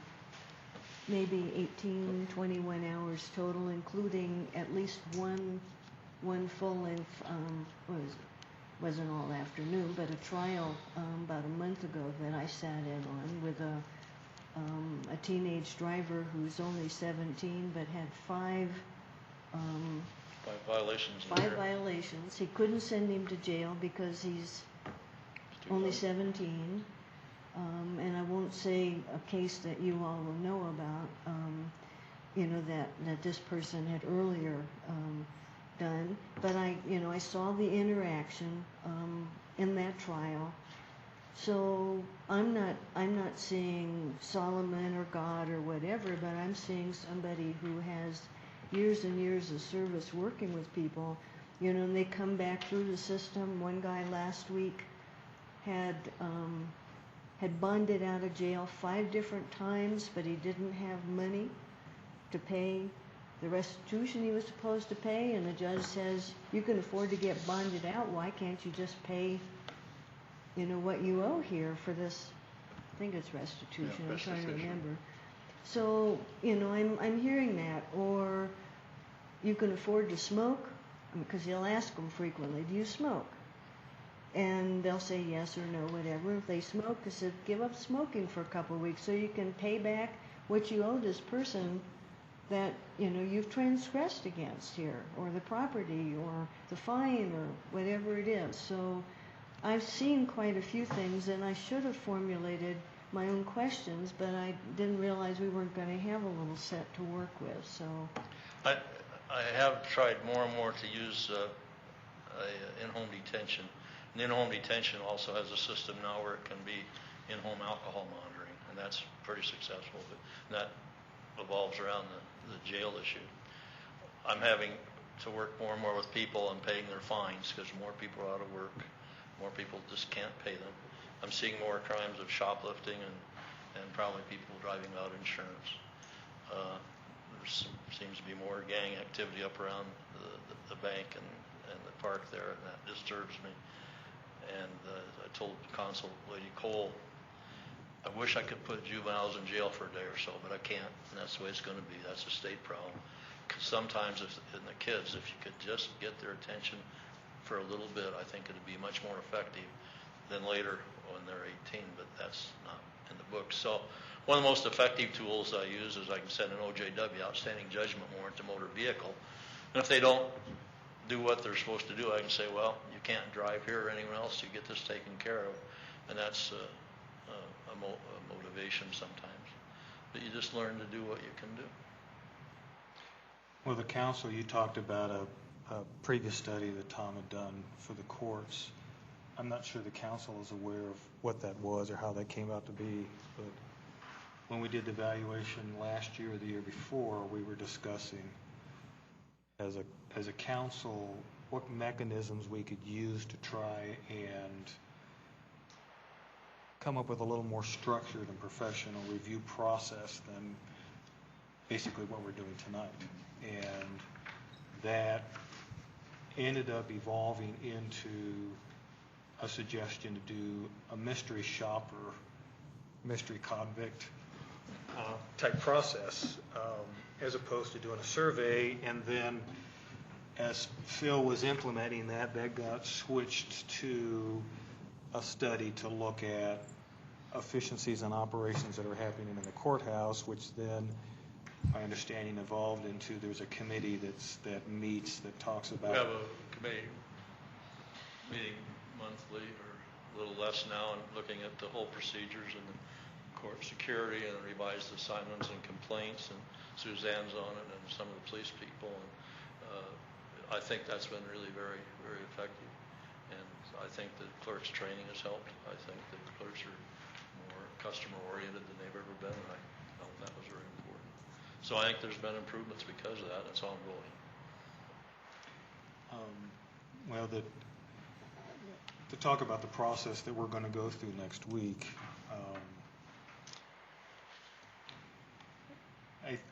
maybe 18, 21 hours total, including at least one full-length, wasn't all afternoon, but a trial about a month ago that I sat in on with a teenage driver who's only 17 but had 5 violations. 5 violations. He couldn't send him to jail because he's only 17, and I won't say a case that you all will know about, that this person had earlier done. But I saw the interaction in that trial. So I'm not seeing Solomon or God or whatever, but I'm seeing somebody who has years and years of service working with people, and they come back through the system. One guy last week had bonded out of jail 5 different times, but he didn't have money to pay the restitution he was supposed to pay, and the judge says, you can afford to get bonded out, why can't you just pay, what you owe here for this, I think it's restitution, I'm trying to remember. So, I'm hearing that, or you can afford to smoke, because he'll ask them frequently, do you smoke? And they'll say yes or no, whatever. If they smoke, I said, give up smoking for a couple of weeks so you can pay back what you owe this person that, you've transgressed against here, or the property, or the fine, or whatever it is. So I've seen quite a few things, and I should have formulated my own questions, but I didn't realize we weren't going to have a little set to work with, so. I have tried more and more to use in-home detention. And in-home detention also has a system now where it can be in-home alcohol monitoring, and that's pretty successful. But that evolves around the jail issue. I'm having to work more and more with people on paying their fines because more people are out of work. More people just can't pay them. I'm seeing more crimes of shoplifting and probably people driving without insurance. There seems to be more gang activity up around the bank and the park there, and that disturbs me. And I told Consul Lady Cole, I wish I could put juveniles in jail for a day or so, but I can't, and that's the way it's going to be. That's a state problem. Because sometimes, in the kids, if you could just get their attention for a little bit, I think it would be much more effective than later when they're 18, but that's not in the book. So one of the most effective tools I use is I can send an OJW, outstanding judgment warrant, to motor vehicle. And if they don't do what they're supposed to do, I can say, well, you can't drive here or anywhere else to get this taken care of. And that's a motivation sometimes. But you just learn to do what you can do. Well, the council, you talked about a previous study that Tom had done for the courts. I'm not sure the council is aware of what that was or how that came out to be, but when we did the evaluation last year or the year before, we were discussing as a council what mechanisms we could use to try and come up with a little more structured and professional review process than basically what we're doing tonight. And that ended up evolving into a suggestion to do a mystery shopper, mystery convict type process, as opposed to doing a survey. And then as Phil was implementing that, that got switched to a study to look at efficiencies and operations that are happening in the courthouse, which then, my understanding, evolved into there's a committee that meets, that talks about. We have a committee meeting monthly or a little less now, and looking at the whole procedures and the court security and revised assignments and complaints, and Suzanne's on it and some of the police people. And I think that's been really very, very effective. And I think the clerks' training has helped. I think the clerks are more customer-oriented than they've ever been, and I felt that was very important. So I think there's been improvements because of that. It's ongoing. Well, to talk about the process that we're going to go through next week,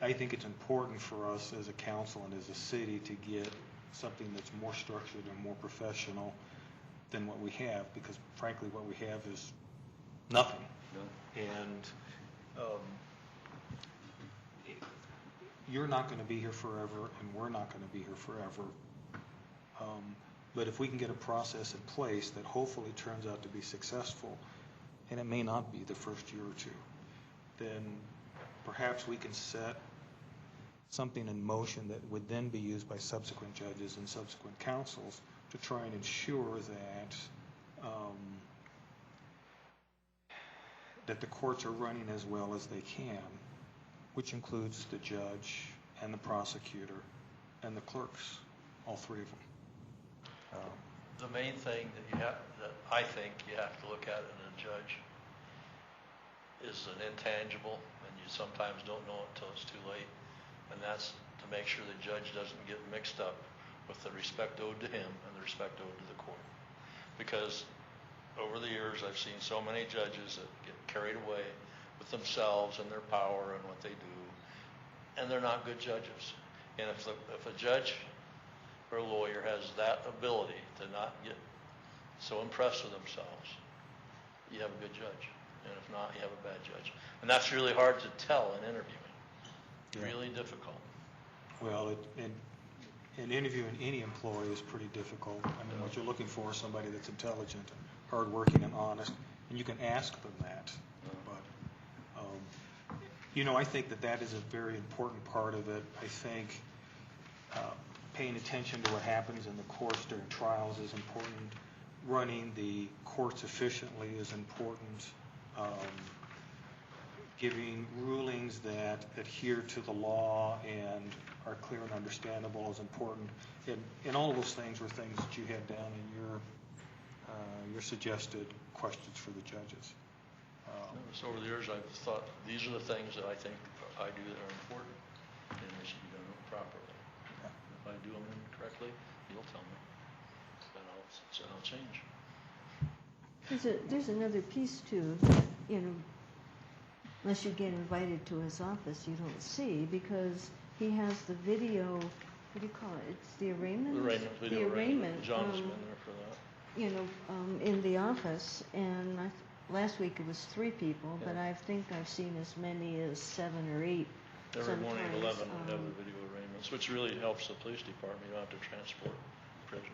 I think it's important for us as a council and as a city to get something that's more structured and more professional than what we have, because frankly what we have is nothing. No. And you're not going to be here forever, and we're not going to be here forever. But if we can get a process in place that hopefully turns out to be successful, and it may not be the first year or two, then perhaps we can set something in motion that would then be used by subsequent judges and subsequent councils to try and ensure that that the courts are running as well as they can, which includes the judge and the prosecutor and the clerks, all three of them. The main thing that I think you have to look at in a judge is an intangible, and you sometimes don't know it until it's too late, and that's to make sure the judge doesn't get mixed up with the respect owed to him and the respect owed to the court. Because over the years, I've seen so many judges that get carried away with themselves and their power and what they do, and they're not good judges. And if a judge or a lawyer has that ability to not get so impressed with themselves, you have a good judge. And if not, you have a bad judge. And that's really hard to tell in interviewing. Yeah. Really difficult. Well, and interviewing any employee is pretty difficult. I mean, what you're looking for is somebody that's intelligent, hardworking, and honest, and you can ask them that. But, I think that is a very important part of it. I think paying attention to what happens in the courts during trials is important. Running the courts efficiently is important. Giving rulings that adhere to the law and are clear and understandable is important. And all of those things were things that you had down in your suggested questions for the judges. So over the years, I've thought these are the things that I think I do that are important, and they should be done properly. If I do them incorrectly, you'll tell me. Then I'll change. There's another piece too, unless you get invited to his office, you don't see, because he has the video, what do you call it? It's the arraignment? The arraignment. John's been there for that. In the office, and last week it was 3 people, but I think I've seen as many as 7 or 8. Every morning at 11 we have the video arraignments, which really helps the police department. You don't have to transport prisoners.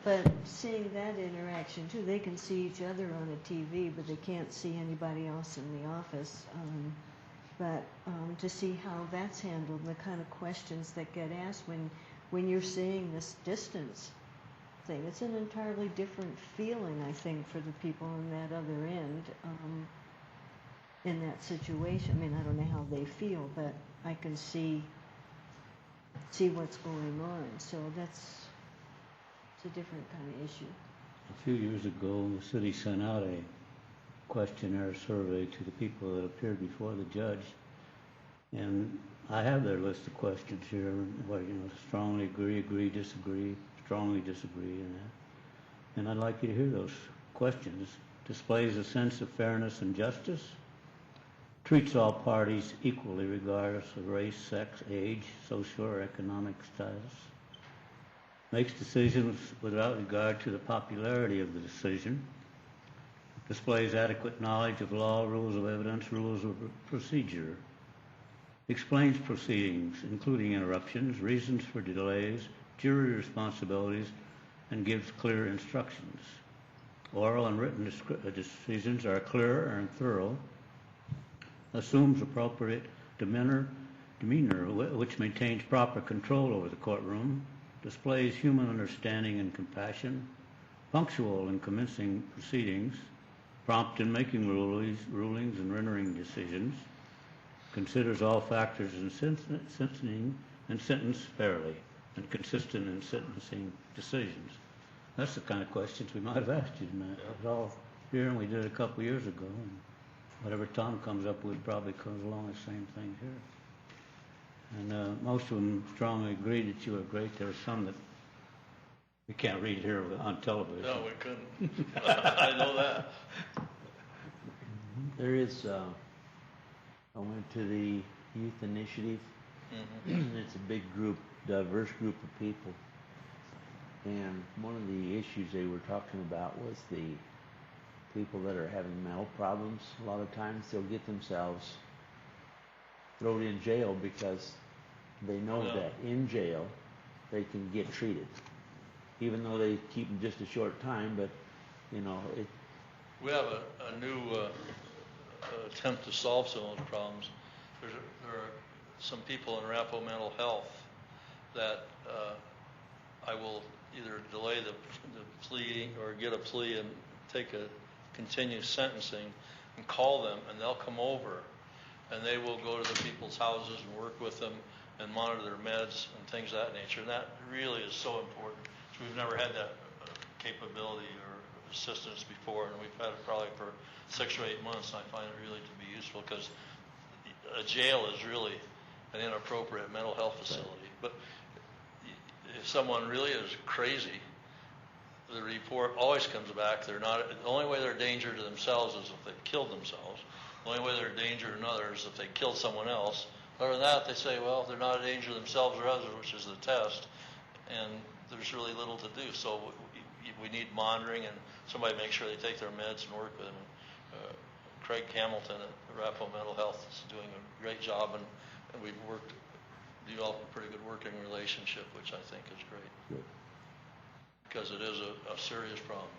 But seeing that interaction too, they can see each other on a TV, but they can't see anybody else in the office. But to see how that's handled, the kind of questions that get asked when you're seeing this distance thing, it's an entirely different feeling, I think, for the people on that other end in that situation. I mean, I don't know how they feel, but I can see see what's going on. So it's a different kind of issue. A few years ago, the city sent out a questionnaire survey to the people that appeared before the judge. And I have their list of questions here, where, strongly agree, disagree, strongly disagree, and that. And I'd like you to hear those questions. Displays a sense of fairness and justice. Treats all parties equally regardless of race, sex, age, social or economic status. Makes decisions without regard to the popularity of the decision. Displays adequate knowledge of law, rules of evidence, rules of procedure. Explains proceedings, including interruptions, reasons for delays, jury responsibilities, and gives clear instructions. Oral and written decisions are clear and thorough. Assumes appropriate demeanor, which maintains proper control over the courtroom. Displays human understanding and compassion. Punctual in commencing proceedings. Prompt in making rulings and rendering decisions. Considers all factors in sentencing and sentence fairly, and consistent in sentencing decisions. That's the kind of questions we might have asked you tonight. It was all here, and we did it a couple years ago. And whatever Tom comes up with probably comes along the same thing here. And most of them strongly agreed that you were great. There were some that we can't read here on television. No, we couldn't. I know that. There is, I went to the youth initiative. It's a big group, diverse group of people. And one of the issues they were talking about was the people that are having mental problems. A lot of times they'll get themselves thrown in jail because they know that in jail they can get treated. Even though they keep them just a short time, but it. We have a new attempt to solve some of those problems. There are some people in Arapahoe Mental Health that I will either delay the plea or get a plea and take a continued sentencing and call them, and they'll come over and they will go to the people's houses and work with them and monitor their meds and things of that nature. And that really is so important. So we've never had that capability or assistance before, and we've had it probably for 6 or 8 months, and I find it really to be useful because a jail is really an inappropriate mental health facility. But if someone really is crazy, the report always comes back. They're not. The only way they're a danger to themselves is if they killed themselves. The only way they're a danger to others is if they killed someone else. Other than that, they say, well, they're not a danger to themselves or others, which is the test, and there's really little to do. So we need monitoring, and somebody make sure they take their meds and work with them. Craig Hamilton at Arapahoe Mental Health is doing a great job, and we've developed a pretty good working relationship, which I think is great. Good. Because it is a serious problem.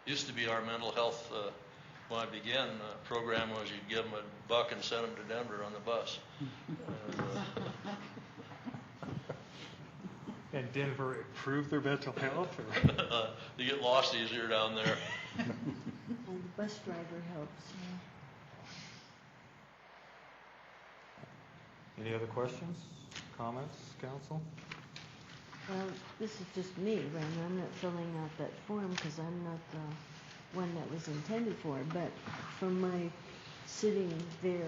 Used to be our mental health, when I began, program was you'd give them $1 and send them to Denver on the bus. And Denver improved their mental health? Or? You get lost easier down there. And the bus driver helps. Any other questions, comments, council? Well, this is just me, Ren. I'm not filling out that form because I'm not the one that was intended for it. But from my sitting there,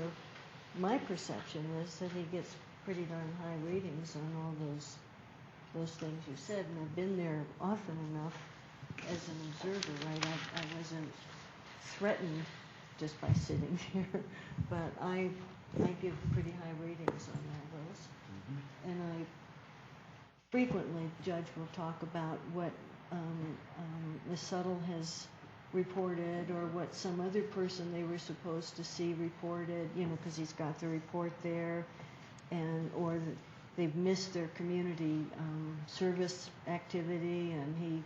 my perception is that he gets pretty darn high ratings on all those things you said. And I've been there often enough as an observer, right? I wasn't threatened just by sitting there, but I give pretty high ratings on all those. And I frequently, Judge will talk about what Ms. Suttle has reported or what some other person they were supposed to see reported, because he's got the report there, or they've missed their community service activity, and he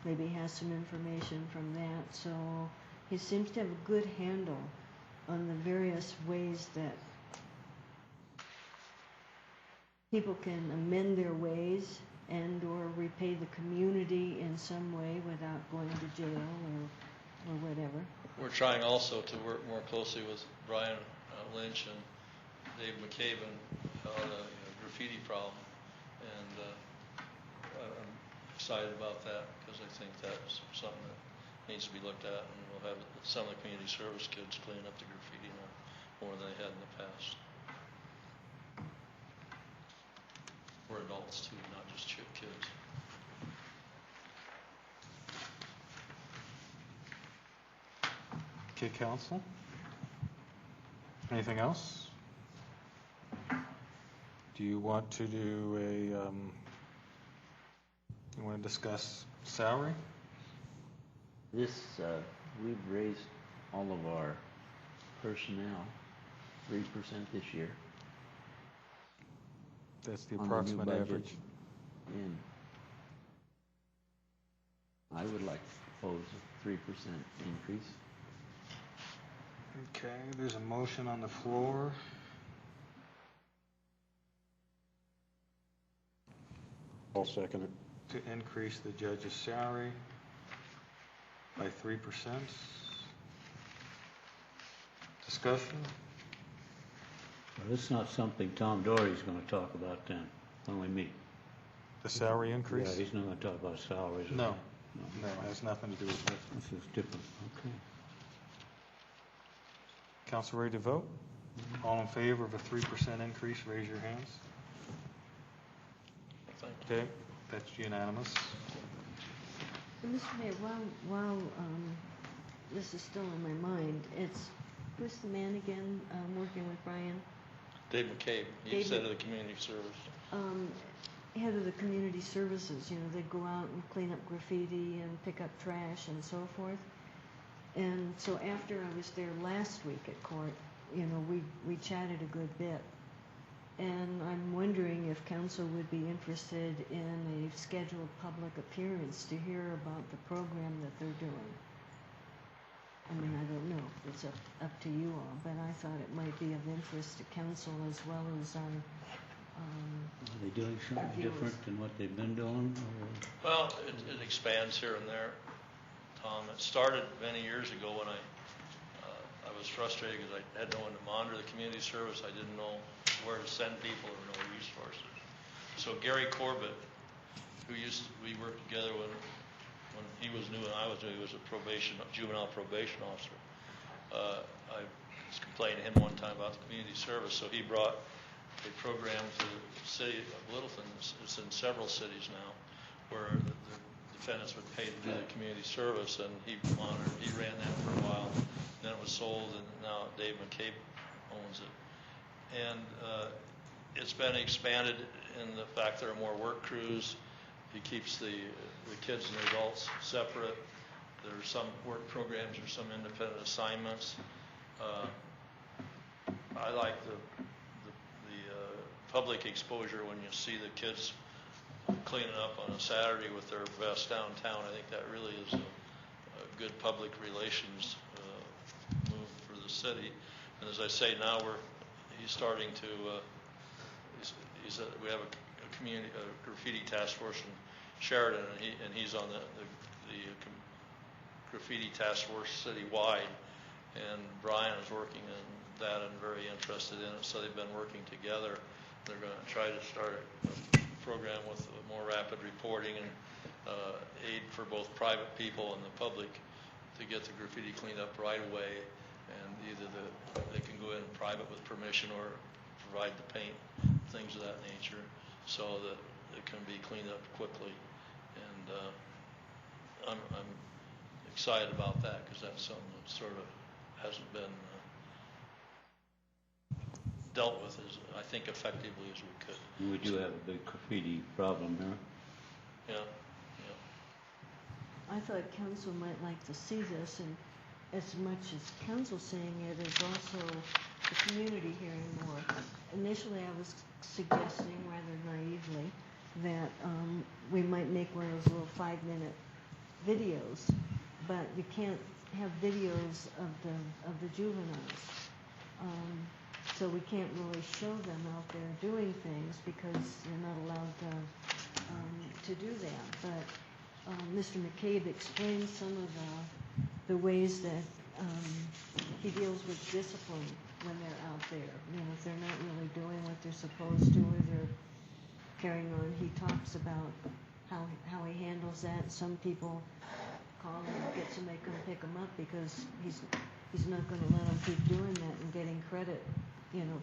maybe has some information from that. So he seems to have a good handle on the various ways that people can amend their ways and or repay the community in some way without going to jail or whatever. We're trying also to work more closely with Brian Lynch and Dave McCabe on the graffiti problem, and I'm excited about that because I think that's something that needs to be looked at, and we'll have some of the community service kids cleaning up the graffiti now more than they had in the past. We're adults too, not just kids. Okay, council? Anything else? Do you want to do you want to discuss salary? This, we've raised all of our personnel 3% this year. That's the on the new approximate budget. average. And I would like to propose a 3% increase. Okay, there's a motion on the floor. I'll second it. To increase the judge's salary by 3%. Discussion? Well, this is not something Tom Doherty's going to talk about then, when we meet. The salary increase? Yeah, he's not going to talk about salaries. No. No. No, it has nothing to do with this. This is different, okay. Council ready to vote? All in favor of a 3% increase, raise your hands. Okay, that's unanimous. Mr. Mayor, while this is still in my mind, who's the man again working with Brian? Dave McCabe, he's head of the community service. Head of the community services, they go out and clean up graffiti and pick up trash and so forth. And so after I was there last week at court, we chatted a good bit. And I'm wondering if council would be interested in a scheduled public appearance to hear about the program that they're doing. I mean, I don't know, it's up to you all, but I thought it might be of interest to council as well as our Are they doing something different than what they've been doing? Or? Well, it expands here and there, Tom. It started many years ago when I was frustrated because I had no one to monitor the community service. I didn't know where to send people or no resources. So Gary Corbett, we worked together when he was new and I was new. He was a juvenile probation officer. I was complaining to him one time about the community service, so he brought a program to the city of Littleton. It's in several cities now, where the defendants would pay to do the community service, and he ran that for a while. Then it was sold, and now Dave McCabe owns it. And it's been expanded in the fact there are more work crews. He keeps the kids and the adults separate. There's some work programs or some independent assignments. I like the public exposure when you see the kids cleaning up on a Saturday with their vest downtown. I think that really is a good public relations move for the city. And as I say, now he's starting to. We have a graffiti task force in Sheridan, and he's on the graffiti task force citywide. And Brian is working in that and very interested in it. So they've been working together. They're going to try to start a program with more rapid reporting and aid for both private people and the public to get the graffiti cleaned up right away. And either they can go in private with permission or provide the paint, things of that nature, so that it can be cleaned up quickly. And I'm excited about that because that's something that sort of hasn't been dealt with as I think effectively as we could. We do have a big graffiti problem here. Yeah. I thought council might like to see this, and as much as council seeing it, is also the community hearing more. Initially, I was suggesting rather naively that we might make one of those little 5-minute videos, but you can't have videos of the juveniles. So we can't really show them out there doing things because you're not allowed to do that. But Mr. McCabe explained some of the ways that he deals with discipline when they're out there. You know, if they're not really doing what they're supposed to, or they're carrying on. He talks about how he handles that. Some people call him and get somebody come pick him up because he's not going to let them keep doing that and getting credit. You know,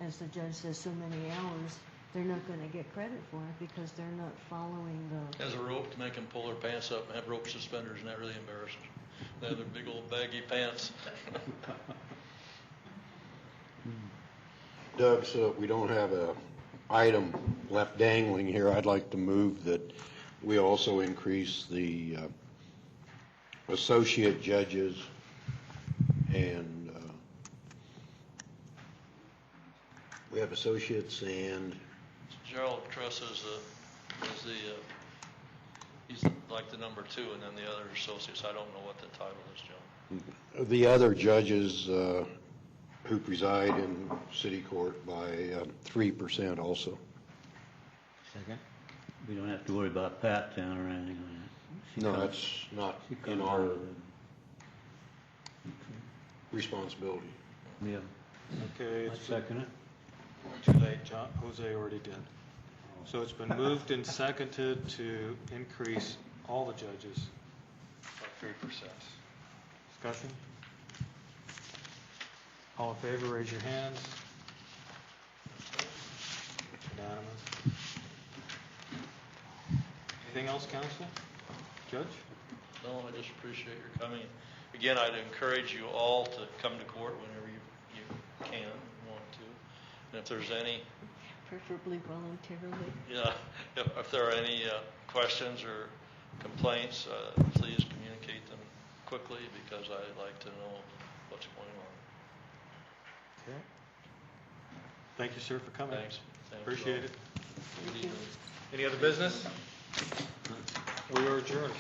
as the judge says, so many hours, they're not going to get credit for it because they're not following the. Has a rope to make them pull their pants up and have rope suspenders, and that really embarrassing. They have their big old baggy pants. Doug, so if we don't have a item left dangling here, I'd like to move that we also increase the associate judges and we have associates and Gerald Truss is he's like the number 2, and then the other associates. I don't know what the title is, John. the other judges who preside in city court by 3% also. Second? We don't have to worry about Pat Town or anything like that. No, that's not in our responsibility. Yeah, Okay, I it's second it. too late, John, Jose already did. So it's been moved and seconded to increase all the judges by 3%. Discussion? All in favor, raise your hands. Unanimous. Anything else, council? Judge? No, I just appreciate your coming. Again, I'd encourage you all to come to court whenever you can and want to. And if there's any, Preferably voluntarily. yeah, if there are any questions or complaints, please communicate them quickly because I'd like to know what's going on. Okay. Thank you, sir, for coming. Thanks. Appreciate it. Good evening. Any other business? We are adjourned.